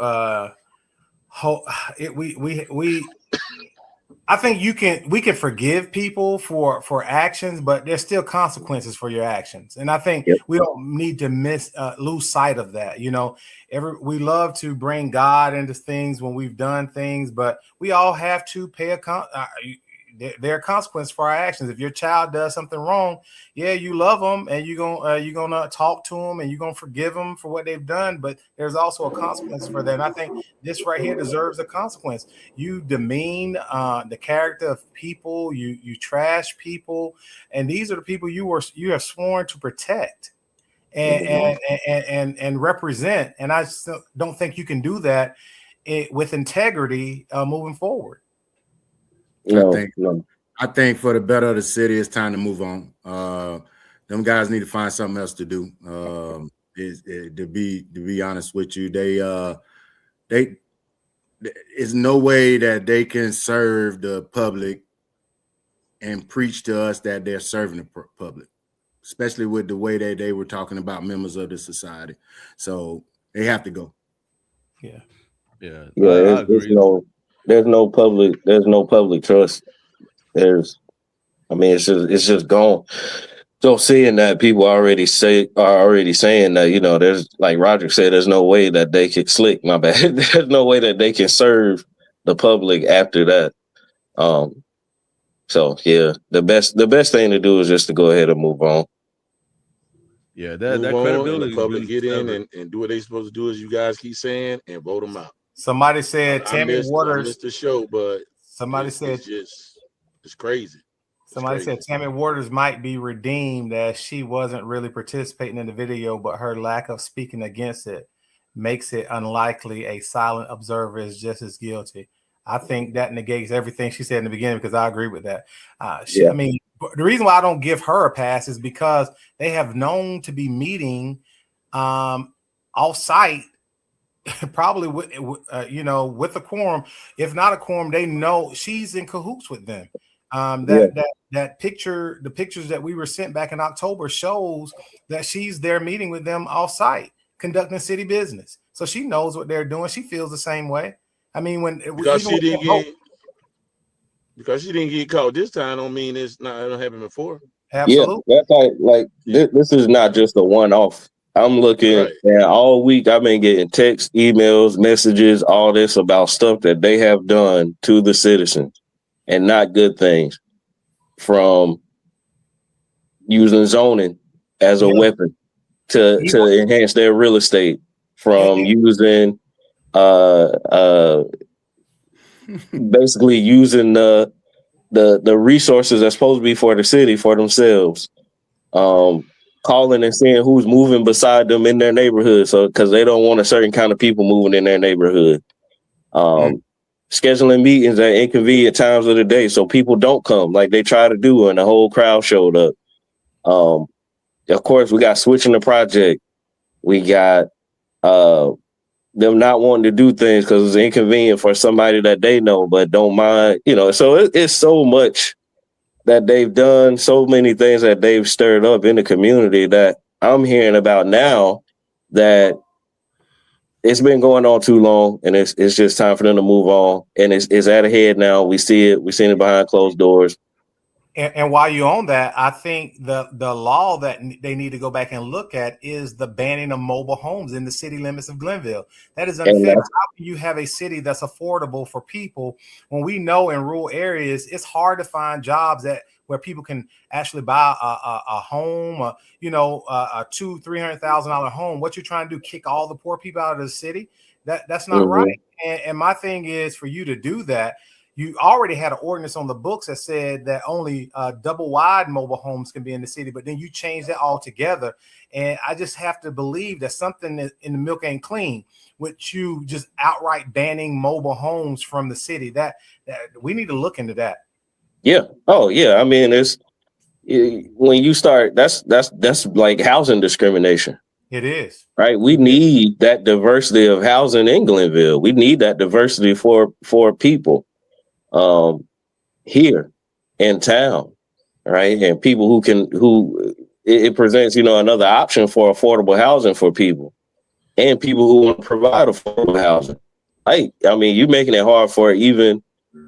I think we can forgive people for actions, but there's still consequences for your actions. And I think we don't need to lose sight of that. You know, we love to bring God into things when we've done things, but we all have to pay there are consequences for our actions. If your child does something wrong, yeah, you love them and you're gonna talk to them and you're gonna forgive them for what they've done, but there's also a consequence for that. And I think this right here deserves a consequence. You demean the character of people, you trash people, and these are the people you have sworn to protect and represent. And I just don't think you can do that with integrity moving forward.
I think for the better of the city, it's time to move on. Them guys need to find something else to do. To be honest with you, they is no way that they can serve the public and preach to us that they're serving the public, especially with the way that they were talking about members of the society. So they have to go.
Yeah.
There's no public trust. It's just gone. So seeing that people are already saying that, you know, there's, like Roderick said, there's no way that they can there's no way that they can serve the public after that. So yeah, the best thing to do is just to go ahead and move on.
Yeah, that credibility.
The public get in and do what they're supposed to do, as you guys keep saying, and vote them out.
Somebody said Tammy Waters.
I missed the show, but it's crazy.
Somebody said Tammy Waters might be redeemed, as she wasn't really participating in the video, but her lack of speaking against it makes it unlikely a silent observer is just as guilty. I think that negates everything she said in the beginning, because I agree with that. I mean, the reason why I don't give her a pass is because they have known to be meeting off-site, probably with with a quorum. If not a quorum, they know she's in cahoots with them. That picture, the pictures that we were sent back in October, shows that she's there meeting with them off-site, conducting city business. So she knows what they're doing. She feels the same way. I mean,
because she didn't get caught this time, don't mean it don't happen before.
Absolutely.
Yeah, that's like this is not just a one-off. I'm looking and all week I've been getting texts, emails, messages, all this about stuff that they have done to the citizens, and not good things, from using zoning as a weapon to enhance their real estate, from using basically using the resources that's supposed to be for the city for themselves, calling and seeing who's moving beside them in their neighborhood, so because they don't want a certain kind of people moving in their neighborhood, scheduling meetings at inconvenient times of the day so people don't come like they try to do and the whole crowd showed up. Of course, we got switching the project. We got them not wanting to do things because it's inconvenient for somebody that they know but don't mind, so it's so much that they've done, so many things that they've stirred up in the community that I'm hearing about now, that it's been going on too long, and it's just time for them to move on, and it's at a head now. We've seen it behind closed doors.
And while you're on that, I think the law that they need to go back and look at is the banning of mobile homes in the city limits of Glennville. That is unfair. How can you have a city that's affordable for people when we know in rural areas it's hard to find jobs where people can actually buy a home, a $200,000-$300,000 home? What you're trying to do, kick all the poor people out of the city? That's not right. And my thing is, for you to do that, you already had an ordinance on the books that said that only double wide mobile homes can be in the city, but then you changed that altogether. And I just have to believe that something in the milk ain't clean with you just outright banning mobile homes from the city. That we need to look into that.
Yeah. Oh yeah. I mean, when you start, that's like housing discrimination.
It is.
Right. We need that diversity of housing in Glenville. We need that diversity for people here in town, right? And people who it presents, another option for affordable housing for people, and people who want to provide affordable housing. You're making it hard for even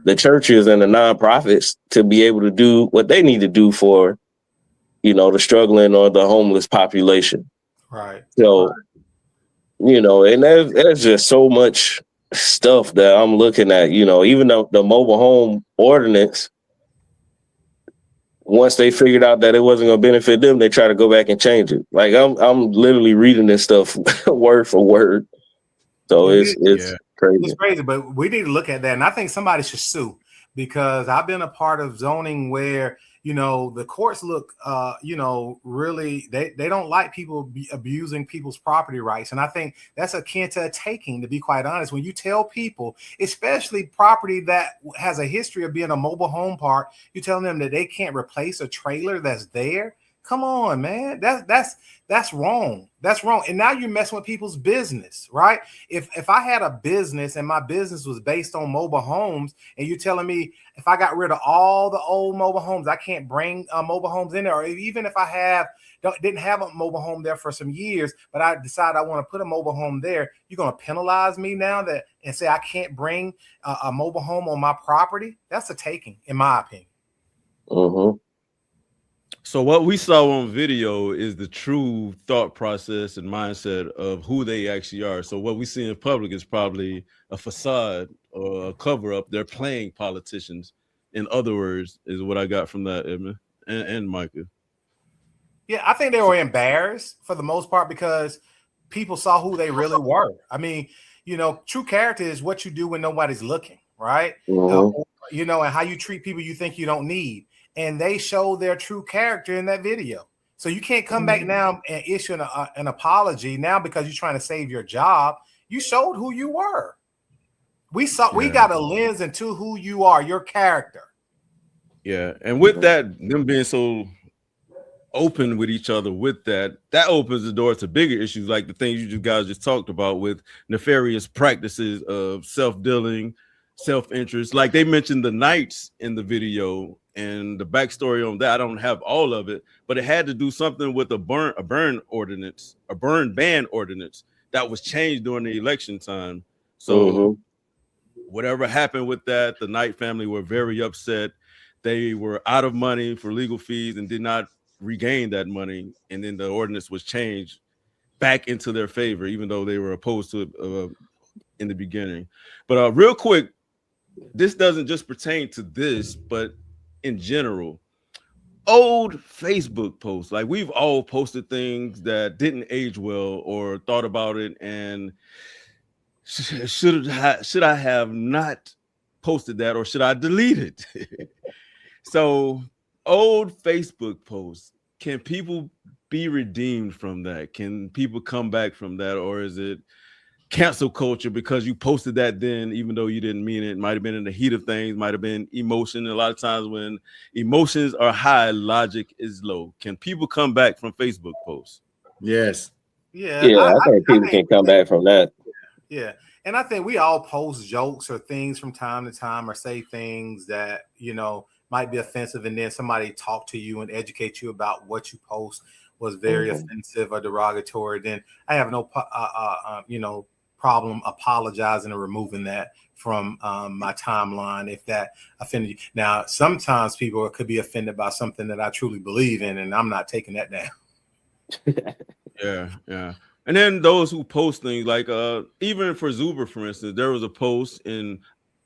the churches and the nonprofits to be able to do what they need to do for, the struggling or the homeless population.
Right.
So, and there's just so much stuff that I'm looking at, even though the mobile home ordinance, once they figured out that it wasn't going to benefit them, they try to go back and change it. Like I'm literally reading this stuff word for word. So it's crazy.
It's crazy, but we need to look at that. And I think somebody should sue, because I've been a part of zoning where, the courts look, really, they don't like people abusing people's property rights. And I think that's akin to a taking, to be quite honest. When you tell people, especially property that has a history of being a mobile home park, you're telling them that they can't replace a trailer that's there. Come on, man. That's wrong. That's wrong. And now you're messing with people's business, right? If I had a business and my business was based on mobile homes, and you're telling me if I got rid of all the old mobile homes, I can't bring mobile homes in there, or even if I didn't have a mobile home there for some years, but I decide I want to put a mobile home there, you're going to penalize me now and say I can't bring a mobile home on my property? That's a taking, in my opinion.
Mm-hmm.
So what we saw on video is the true thought process and mindset of who they actually are. So what we see in public is probably a facade or a cover up. They're playing politicians, in other words, is what I got from that, Edmund and Micah.
Yeah, I think they were embarrassed for the most part because people saw who they really were. I mean, true character is what you do when nobody's looking, right?
Mm-hmm.
And how you treat people you think you don't need. And they show their true character in that video. So you can't come back now and issue an apology now because you're trying to save your job. You showed who you were. We got a lens into who you are, your character.
Yeah, and with that, them being so open with each other, with that opens the door to bigger issues like the things you guys just talked about with nefarious practices of self-dealing, self-interest. Like they mentioned the Knights in the video and the backstory on that. I don't have all of it, but it had to do something with a burn ban ordinance that was changed during the election time. So whatever happened with that, the Knight family were very upset. They were out of money for legal fees and did not regain that money, and then the ordinance was changed back into their favor, even though they were opposed to it in the beginning. But real quick, this doesn't just pertain to this, but in general, old Facebook posts. Like we've all posted things that didn't age well or thought about it, and should I have not posted that, or should I delete it? So old Facebook posts, can people be redeemed from that? Can people come back from that? Or is it cancel culture because you posted that then, even though you didn't mean it? Might have been in the heat of things, might have been emotion. A lot of times when emotions are high, logic is low. Can people come back from Facebook posts?
Yes.
Yeah.
I think people can come back from that.
Yeah. And I think we all post jokes or things from time to time, or say things that, might be offensive, and then somebody talk to you and educate you about what you post was very offensive or derogatory. Then I have no problem apologizing or removing that from my timeline if that offended you. Now, sometimes people could be offended by something that I truly believe in, and I'm not taking that down.
Yeah. And then those who post things like even for Zuber, for instance, there was a post, and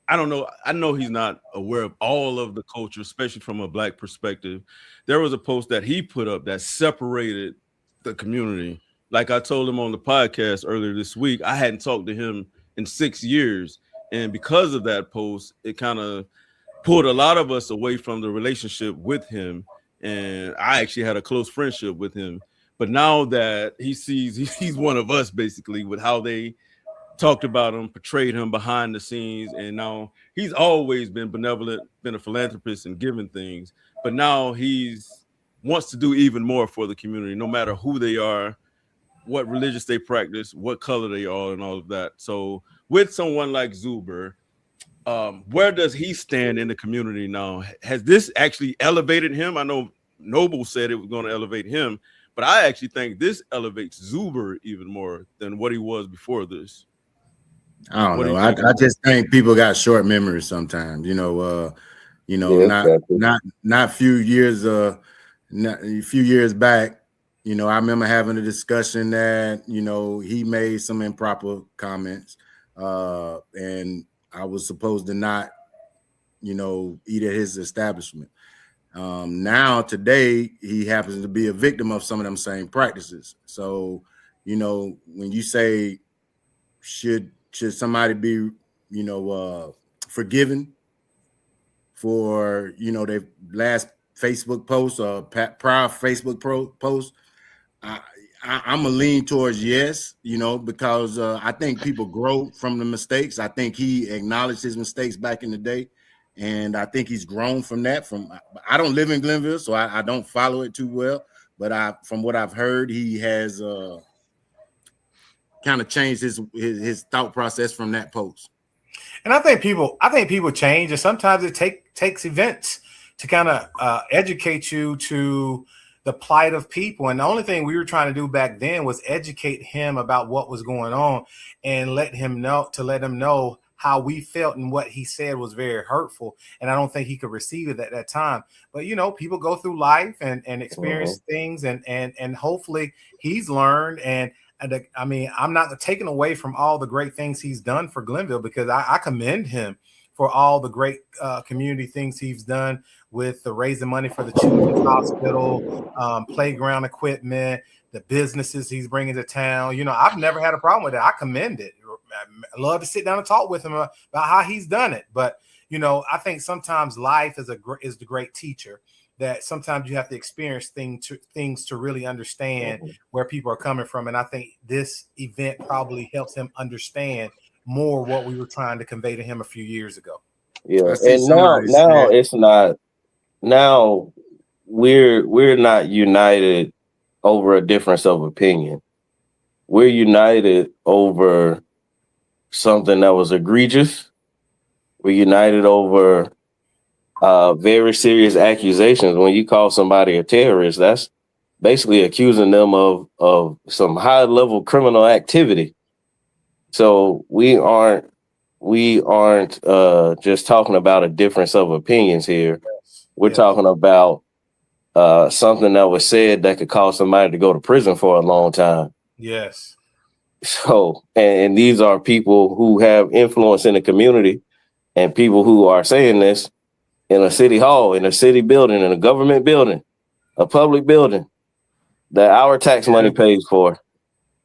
I don't know. I know he's not aware of all of the culture, especially from a Black perspective. There was a post that he put up that separated the community. Like I told him on the podcast earlier this week, I hadn't talked to him in 6 years. And because of that post, it kind of pulled a lot of us away from the relationship with him. And I actually had a close friendship with him. But now that he sees he's one of us, basically, with how they talked about him, portrayed him behind the scenes, and now he's always been benevolent, been a philanthropist and giving things, but now he's wants to do even more for the community, no matter who they are, what religious they practice, what color they are, and all of that. So with someone like Zuber, where does he stand in the community now? Has this actually elevated him? I know Noble said it was going to elevate him, but I actually think this elevates Zuber even more than what he was before this.
I don't know. I just think people got short memories sometimes. Not few years back. I remember having a discussion that he made some improper comments, and I was supposed to not eat at his establishment. Now today he happens to be a victim of some of them same practices. So when you say should somebody be, forgiven for, their last Facebook post or prior Facebook post? I'm a lean towards yes, because I think people grow from the mistakes. I think he acknowledged his mistakes back in the day, and I think he's grown from that. I don't live in Glennville, so I don't follow it too well, but from what I've heard, he has kind of changed his thought process from that post.
And I think people change, and sometimes it takes events to kind of educate you to the plight of people. And the only thing we were trying to do back then was educate him about what was going on and let him know how we felt, and what he said was very hurtful. And I don't think he could receive it at that time. But people go through life and experience things, and hopefully he's learned. And I'm not taking away from all the great things he's done for Glennville, because I commend him for all the great community things he's done with the raising money for the children's hospital, playground equipment, the businesses he's bringing to town. I've never had a problem with it. I commend it. I love to sit down and talk with him about how he's done it. But, I think sometimes life is the great teacher, that sometimes you have to experience things to really understand where people are coming from. And I think this event probably helps him understand more what we were trying to convey to him a few years ago.
Yeah, and now it's not. Now we're not united over a difference of opinion. We're united over something that was egregious. We're united over very serious accusations. When you call somebody a terrorist, that's basically accusing them of some high level criminal activity. So we aren't just talking about a difference of opinions here. We're talking about something that was said that could cause somebody to go to prison for a long time.
Yes.
So, and these are people who have influence in the community, and people who are saying this in a city hall, in a city building, in a government building, a public building that our tax money pays for.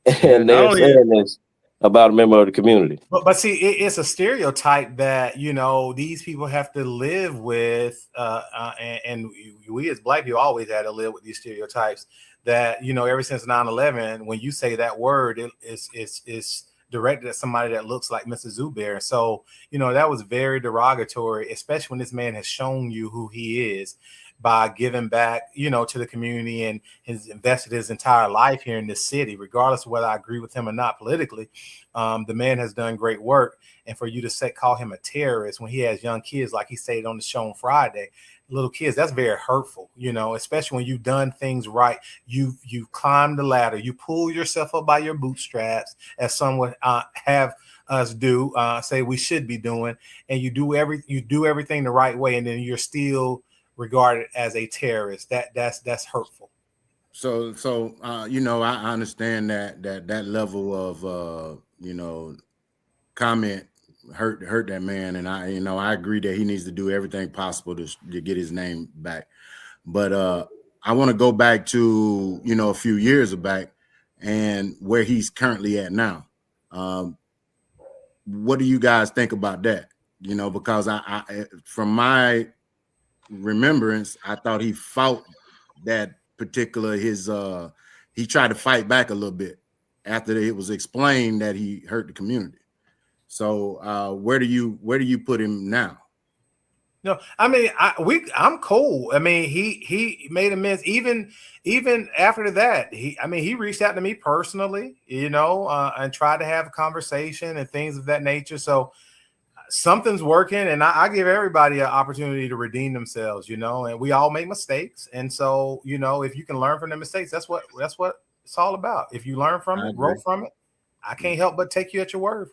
And they're saying this about a member of the community.
But see, it's a stereotype that, you know, these people have to live with, and we as Black people always had to live with these stereotypes that, you know, ever since 9/11, when you say that word, it's directed at somebody that looks like Mr. Zubair. So, you know, that was very derogatory, especially when this man has shown you who he is by giving back, you know, to the community, and has invested his entire life here in this city, regardless of whether I agree with him or not politically. The man has done great work. And for you to call him a terrorist when he has young kids, like he said on the show on Friday, little kids, that's very hurtful, you know, especially when you've done things right. You climbed the ladder, you pull yourself up by your bootstraps, as some would have us do, say we should be doing, and you do everything the right way, and then you're still regarded as a terrorist. That's hurtful.
So you know, I understand that level of you know, comment hurt that man, and I agree that he needs to do everything possible to get his name back. But I want to go back to, you know, a few years back and where he's currently at now. What do you guys think about that? You know, because I from my remembrance, I thought he fought that particular he tried to fight back a little bit after it was explained that he hurt the community. So where do you put him now?
No, I mean, I'm cool. I mean, he made amends even after that. He reached out to me personally, you know, and tried to have a conversation and things of that nature. So something's working, and I give everybody an opportunity to redeem themselves, you know, and we all make mistakes. And so, you know, if you can learn from the mistakes, that's what it's all about. If you learn from it, grow from it, I can't help but take you at your word.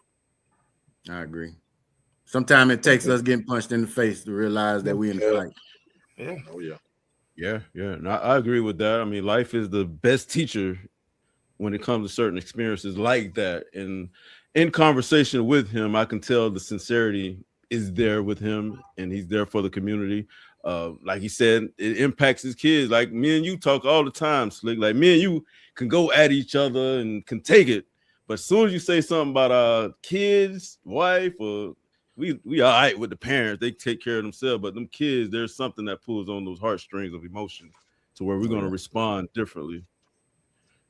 I agree. Sometimes it takes us getting punched in the face to realize that we're in a fight.
Yeah.
Oh yeah.
Yeah. No, I agree with that. I mean, life is the best teacher when it comes to certain experiences like that. And in conversation with him, I can tell the sincerity is there with him, and he's there for the community. Like he said, it impacts his kids. Like me and you talk all the time, Slick. Like me and you can go at each other and can take it. But as soon as you say something about our kids, wife, or we all right with the parents, they take care of themselves. But them kids, there's something that pulls on those heartstrings of emotion to where we're going to respond differently.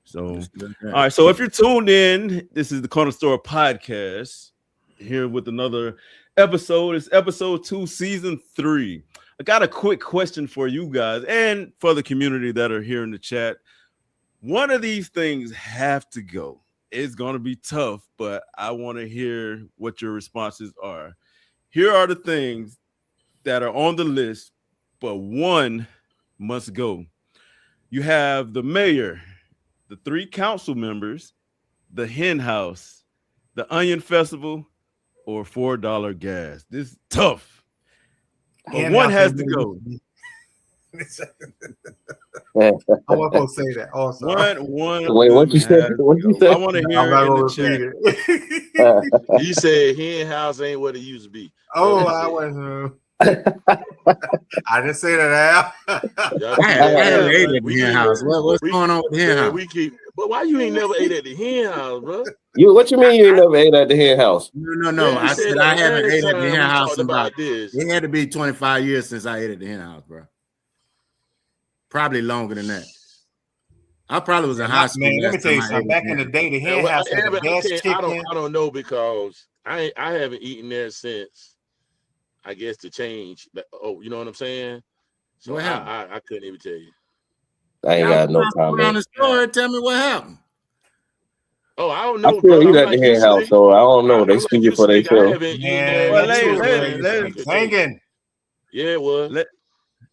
So, all right. So if you're tuned in, this is the Corner Store Podcast here with another episode. It's episode 2, season 3. I got a quick question for you guys and for the community that are here in the chat. One of these things have to go. It's going to be tough, but I want to hear what your responses are. Here are the things that are on the list, but one must go. You have the mayor, the 3 council members, the hen house, the onion festival, or $4 gas. This is tough. But one has to go.
I wasn't say that. Also,
one.
Wait, what you said? What you said?
I want to hear it in the chat.
You said hen house ain't what it used to be.
Oh, I wasn't. I didn't say that, Al.
I haven't ate at the hen house. What's going on with the hen house?
But why you ain't never ate at the hen house, bro?
What you mean you ain't never ate at the hen house?
No. I said I haven't ate at the hen house about this. It had to be 25 years since I ate at the hen house, bro. Probably longer than that. I probably was in high school.
Man, let me tell you something. Back in the day, the hen house had the best chicken.
I don't know, because I haven't eaten there since, I guess, the change. Oh, you know what I'm saying? So
What happened?
I couldn't even tell you.
I ain't got no comment.
Around the store, tell me what happened.
Oh, I don't
I
know,
still
bro.
eat at the hen house, so I don't know. They speaking for
I
themselves.
haven't eaten
Man,
there.
singing.
Yeah, it was.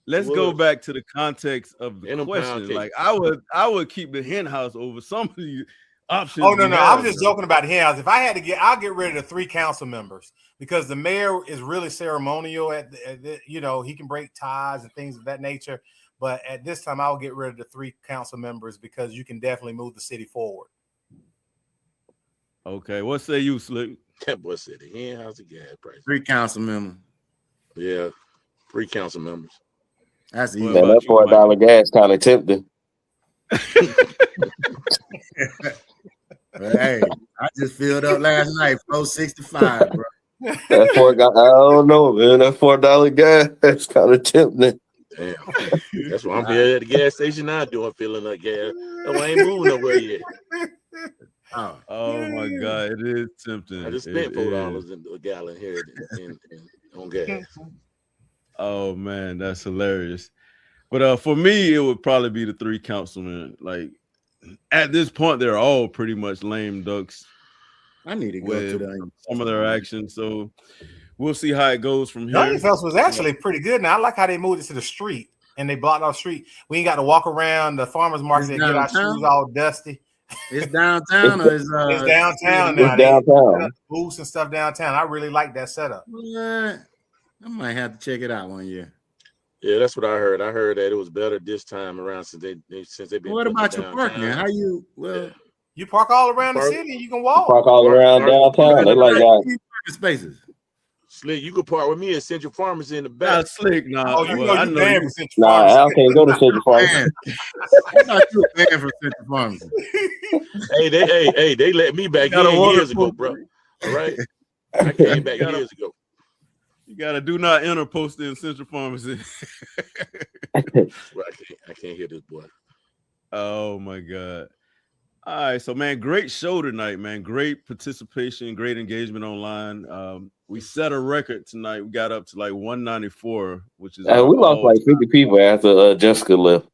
Let's go back to the context of the question. Like I would keep the hen house over some of the options.
Oh no, I'm just joking about the hen house. If I had to I'll get rid of the 3 council members because the mayor is really ceremonial. You know, he can break ties and things of that nature. But at this time, I'll get rid of the 3 council members because you can definitely move the city forward.
Okay, what say you, Slick?
That boy said the hen house of gas price.
3 council members.
Yeah, 3 council members.
That's easy.
Man, that $4 gas kind of tempting.
Hey, I just filled up last night, 465, bro.
That I don't know, man. That $4 gas, that's kind of tempting.
Damn. That's what I'm here at the gas station now doing, filling up gas. Oh, I ain't moving nowhere yet.
Oh my God, it is tempting.
I just spent $4 in a gallon here on gas.
Oh man, that's hilarious. But for me, it would probably be the 3 councilmen. Like at this point, they're all pretty much lame ducks.
I need to go to
some of their actions. So we'll see how it goes from here.
Glennville was actually pretty good. Now I like how they moved it to the street and they blocked off the street. We ain't got to walk around the farmers market and get our shoes all dusty.
It's downtown or
it's downtown now.
It's downtown.
Booths and stuff downtown. I really like that setup.
What? I might have to check it out one year.
Yeah, that's what I heard. I heard that it was better this time around since they've been.
What about your parking? How you? Well,
you park all around the city. You can walk.
Park all around downtown. They like that.
Spaces.
Slick, you could park with me at Central Pharmacy in the back.
Not Slick, nah.
Oh, you know you paying for Central
Pharmacy.
Nah,
I can't go to Central Pharmacy.
I thought you were paying for Central Pharmacy.
They let me back in years ago, bro. All right, I came back years ago.
You got to do not enter posted in Central Pharmacy.
Well, I can't hear this boy.
Oh my God. All right, so man, great show tonight, man. Great participation, great engagement online. We set a record tonight. We got up to like 194, which is
we lost like 50 people after Jessica left.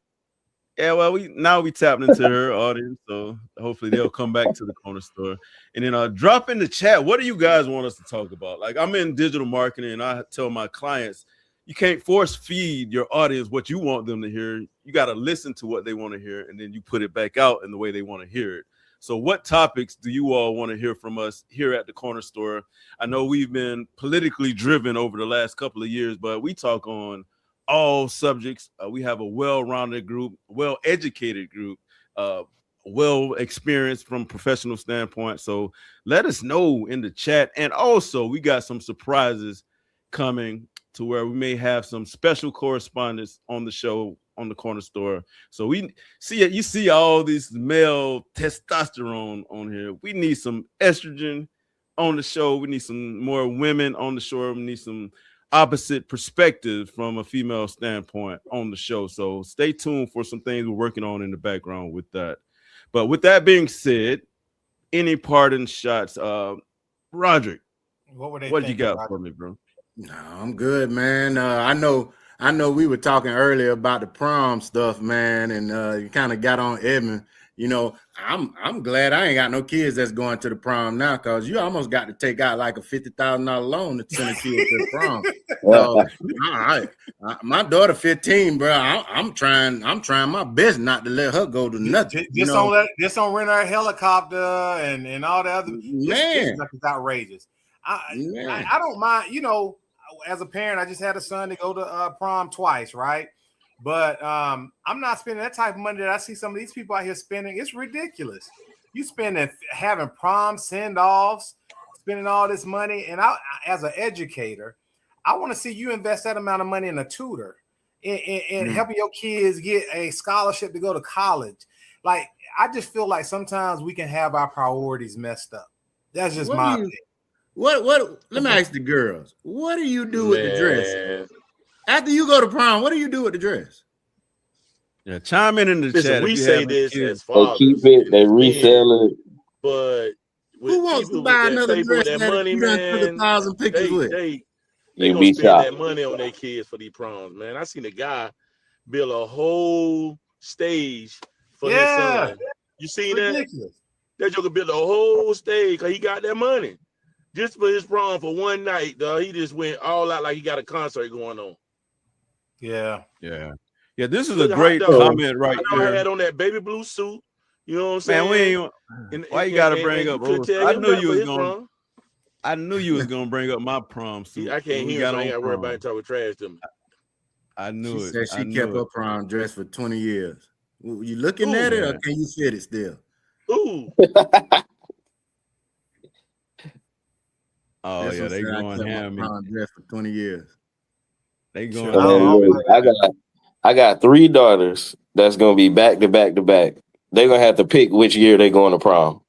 Yeah, well, we tapped into her audience, so hopefully they'll come back to the corner store. And then drop in the chat. What do you guys want us to talk about? Like, I'm in digital marketing, and I tell my clients, you can't force feed your audience what you want them to hear. You got to listen to what they want to hear, and then you put it back out in the way they want to hear it. So what topics do you all want to hear from us here at the corner store? I know we've been politically driven over the last couple of years, but we talk on all subjects. We have a well-rounded group, well-educated group, well-experienced from a professional standpoint. So let us know in the chat. And also, we got some surprises coming to where we may have some special correspondents on the show on the corner store. So we see it. You see all this male testosterone on here. We need some estrogen on the show. We need some more women on the show. We need some opposite perspective from a female standpoint on the show. So stay tuned for some things we're working on in the background with that. But with that being said, any parting shots? Roderick, what you got for me, bro?
No, I'm good, man. I know we were talking earlier about the prom stuff, man, and you kind of got on Edmund. You know, I'm glad I ain't got no kids that's going to the prom now, because you almost got to take out like a $50,000 loan to send a kid to the prom. So, my daughter 15, bro. I'm trying my best not to let her go to nothing.
Just don't rent her a helicopter and all the other.
Man,
it's outrageous. I don't mind. You know, as a parent, I just had a son to go to prom twice, right? But I'm not spending that type of money that I see some of these people out here spending. It's ridiculous. You spending having prom send-offs, spending all this money. And I, as an educator, I want to see you invest that amount of money in a tutor and helping your kids get a scholarship to go to college. Like, I just feel like sometimes we can have our priorities messed up. That's just my opinion.
What? Let me ask the girls. What do you do with the dress? After you go to prom, what do you do with the dress?
Yeah, chime in the chat.
We say this as
fathers. They keep it, they resell it.
But
Who wants to buy another dress
that
that
money,
you done
man?
took 1,000 pictures with?
They
You
gonna
be
spend
shocked.
that money on their kids for these proms, man. I seen a guy build a whole stage for his son. You seen that? That joker built a whole stage because he got that money just for his prom for one night. Dog. He just went all out like he got a concert going on.
Yeah.
This is a great comment right here.
Had on that baby blue suit. You know what I'm saying?
Man, we ain't. Why you gotta bring up? I knew you was gonna. I knew you was gonna bring up my prom suit.
I can't hear, so I ain't got to worry about talking trash to me.
I knew
she
it.
Said she kept her prom dress for 20 years. You looking at it, or can you fit it still?
Ooh.
Oh yeah, they going ham.
Prom dress for 20 years.
They going.
I got 3 daughters that's gonna be back to back to back. They're gonna have to pick which year they're going to prom.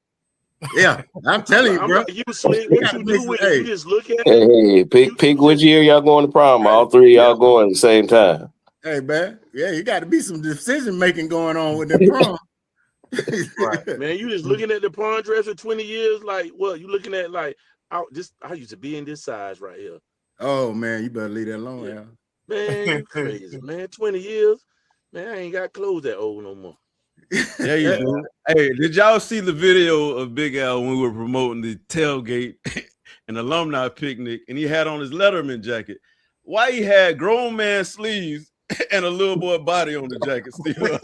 Yeah, I'm telling you, bro.
You slick. What you do with it? You just look at
it. Hey, pick which year y'all going to prom. All 3 of y'all going at the same time.
Hey, man. Yeah, you got to be some decision making going on with the prom.
Right. Man, you just looking at the prom dress for 20 years. Like, what? You looking at like, I used to be in this size right here.
Oh man, you better leave that alone, yeah.
Man, you crazy, man. 20 years, man. I ain't got clothes that old no more.
Yeah, you do. Hey, did y'all see the video of Big Al when we were promoting the tailgate and alumni picnic, and he had on his Letterman jacket? Why he had grown man sleeves and a little boy body on the jacket still?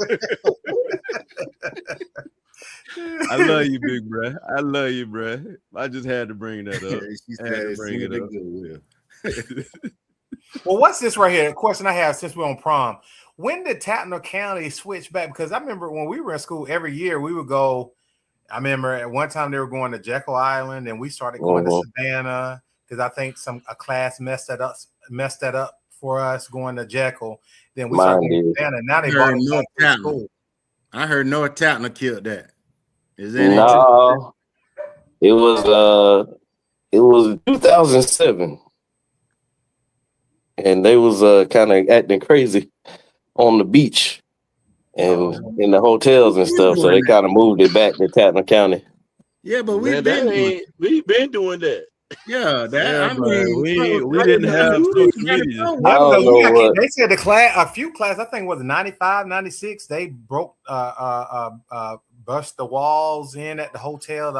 I love you, big bro. I love you, bro. I just had to bring that up. I had to bring it up.
Well, what's this right here? A question I have since we're on prom. When did Tappan County switch back? Because I remember when we were in school, every year we would go. I remember at one time they were going to Jekyll Island, and we started going to Savannah because I think a class messed that up for us going to Jekyll. Then we started going to Savannah. Now they brought us back to school.
I heard North Tappan killed that. Is that
no? It was 2007. And they was kind of acting crazy on the beach and in the hotels and stuff. So they kind of moved it back to Tappan County.
Yeah, but we've
been doing that.
Yeah, I
mean, we didn't have social media.
I don't know what.
They said a few classes, I think it was 95, 96, they broke bust the walls in at the hotel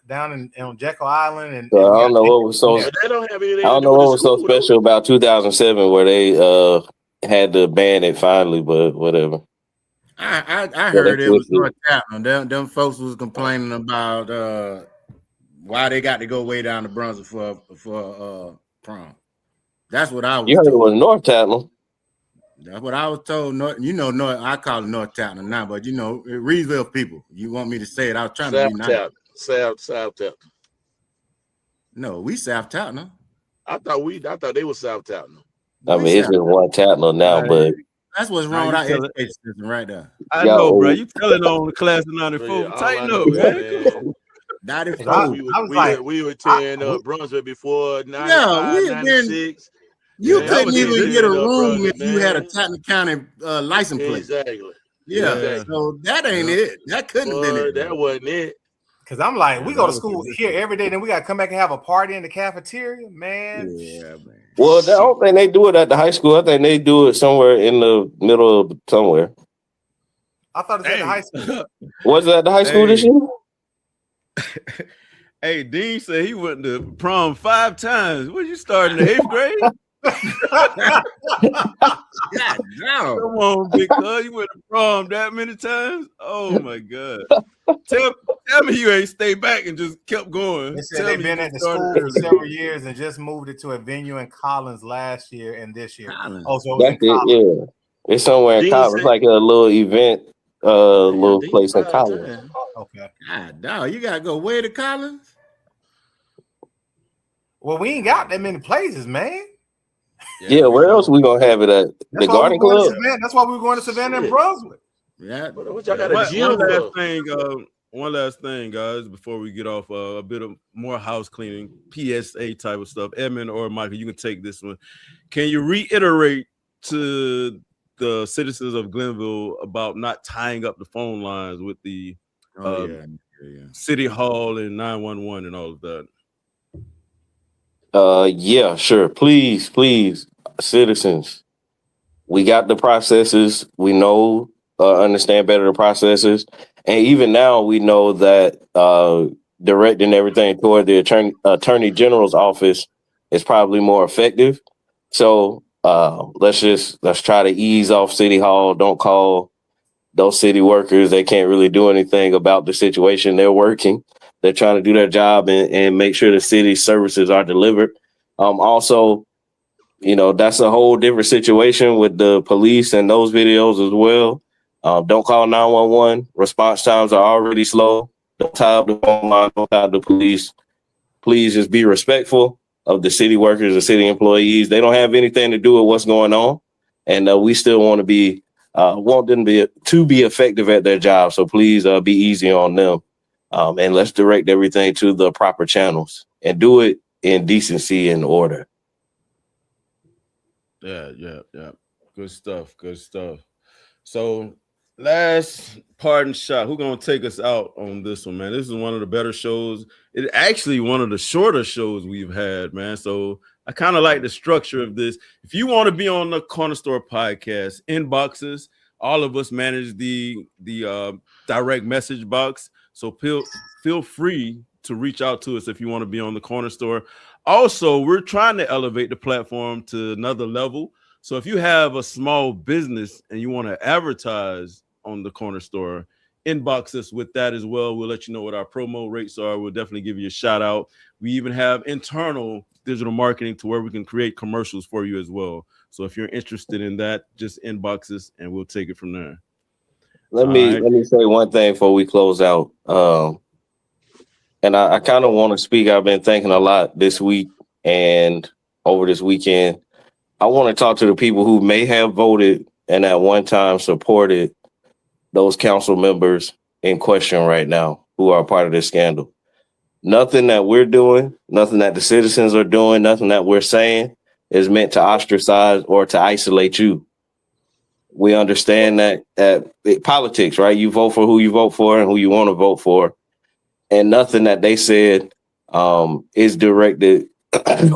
down on Jekyll Island, and
I don't know what was so. I don't know what was so special about 2007 where they had to ban it finally, but whatever.
I heard it was North Tappan. Them folks was complaining about why they got to go way down to Brunswick for prom. That's what I was.
You heard
told.
It was North Tappan.
That's what I was told. North, I call it North Tappan now, but Reedville people. You want me to say it? I was trying to be nice.
South Tappan.
No, we South Tappan.
I thought they were South Tappan.
I mean, it's just one Tappan now, but
that's what's wrong with our education system right there.
I know, bro. You telling on the class of 94. Tighten up, man.
94.
We were tearing Brunswick before 95, 96.
You couldn't even get a room if you had a Tappan County license plate.
Exactly.
Yeah. So that ain't it. That couldn't have been it.
That wasn't it.
Because I'm like, we go to school here every day, then we got to come back and have a party in the cafeteria, man.
Yeah, man.
Well, I don't think they do it at the high school. I think they do it somewhere in the middle of somewhere.
I thought it was at the high school.
Was it at the high school this year?
Hey, Dean said he went to prom 5 times. What, you starting in the 8th grade?
God, no.
Come on, big cuz. You went to prom that many times? Oh my God. Tell me you ain't stayed back and just kept going.
They said they've been at the school for several years and just moved it to a venue in Collins last year and this year. Oh, so it was
yeah. It's somewhere in Collins. It's like a little event, little place in Collins.
Okay.
God, dog, you gotta go way to Collins.
Well, we ain't got that many places, man.
Yeah, where else we gonna have it at? The Garden Club?
That's why we were going to Savannah and Brunswick.
Yeah.
One last thing, guys, before we get off a bit of more house cleaning, PSA type of stuff. Edmund or Michael, you can take this one. Can you reiterate to the citizens of Glennville about not tying up the phone lines with the City Hall and 911 and all of that.
Yeah, sure. Please, citizens, we got the processes. We know, understand better the processes. And even now we know that directing everything toward the attorney general's office is probably more effective. So let's try to ease off City Hall. Don't call those city workers. They can't really do anything about the situation. They're working. They're trying to do their job and make sure the city services are delivered. Also, that's a whole different situation with the police and those videos as well. Don't call 911. Response times are already slow. Don't tie up the phone line. Don't tie up the police. Please just be respectful of the city workers, the city employees. They don't have anything to do with what's going on. And we still want them to be effective at their job. So please be easy on them. And let's direct everything to the proper channels and do it in decency and order.
Yeah. Good stuff. So last parting shot. Who's gonna take us out on this one, man? This is one of the better shows. It's actually one of the shorter shows we've had, man. So I kind of like the structure of this. If you want to be on the Corner Store podcast, inboxes, all of us manage the direct message box. So feel free to reach out to us if you want to be on the Corner Store. Also, we're trying to elevate the platform to another level. So if you have a small business and you want to advertise on the Corner Store, inbox us with that as well. We'll let you know what our promo rates are. We'll definitely give you a shout out. We even have internal digital marketing to where we can create commercials for you as well. So if you're interested in that, just inbox us and we'll take it from there.
Let me say one thing before we close out. And I kind of want to speak. I've been thinking a lot this week and over this weekend. I want to talk to the people who may have voted and at one time supported those council members in question right now who are part of this scandal. Nothing that we're doing, nothing that the citizens are doing, nothing that we're saying is meant to ostracize or to isolate you. We understand that politics, right? You vote for who you vote for and who you want to vote for. And nothing that they said is directed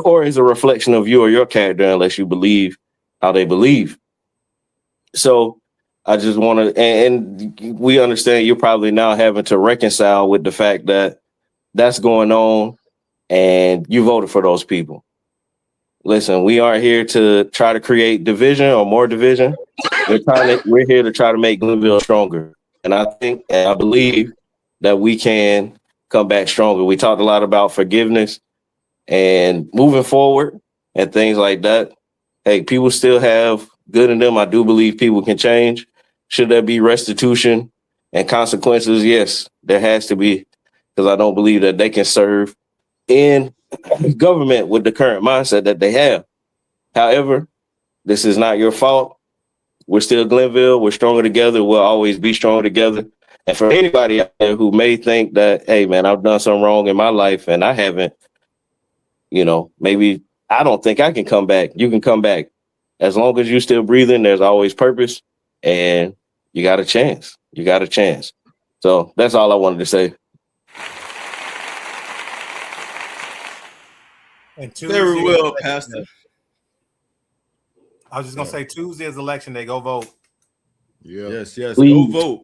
or is a reflection of you or your character unless you believe how they believe. So I just want to, and we understand you're probably now having to reconcile with the fact that that's going on and you voted for those people. Listen, we aren't here to try to create division or more division. We're here to try to make Glennville stronger. And I think and I believe that we can come back stronger. We talked a lot about forgiveness and moving forward and things like that. Hey, people still have good in them. I do believe people can change. Should there be restitution and consequences? Yes, there has to be, because I don't believe that they can serve in government with the current mindset that they have. However, this is not your fault. We're still Glennville. We're stronger together. We'll always be stronger together. And for anybody out there who may think that, hey, man, I've done something wrong in my life and I haven't, maybe I don't think I can come back. You can come back. As long as you're still breathing, there's always purpose and you got a chance. You got a chance. So that's all I wanted to say.
And Tuesday,
very well, Pastor.
I was just gonna say Tuesday is election day. Go vote.
Yeah. Yes. Please. Go vote.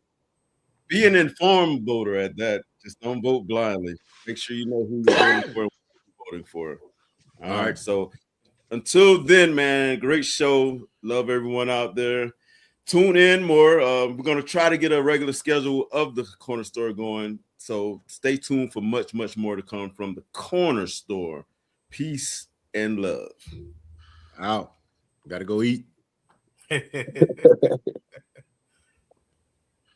Be an informed voter at that. Just don't vote blindly. Make sure you know who you're voting for and what you're voting for. All right. So until then, man, great show. Love everyone out there. Tune in more. We're going to try to get a regular schedule of the Corner Store going. So stay tuned for much, much more to come from the Corner Store. Peace and love.
Out. Got to go eat.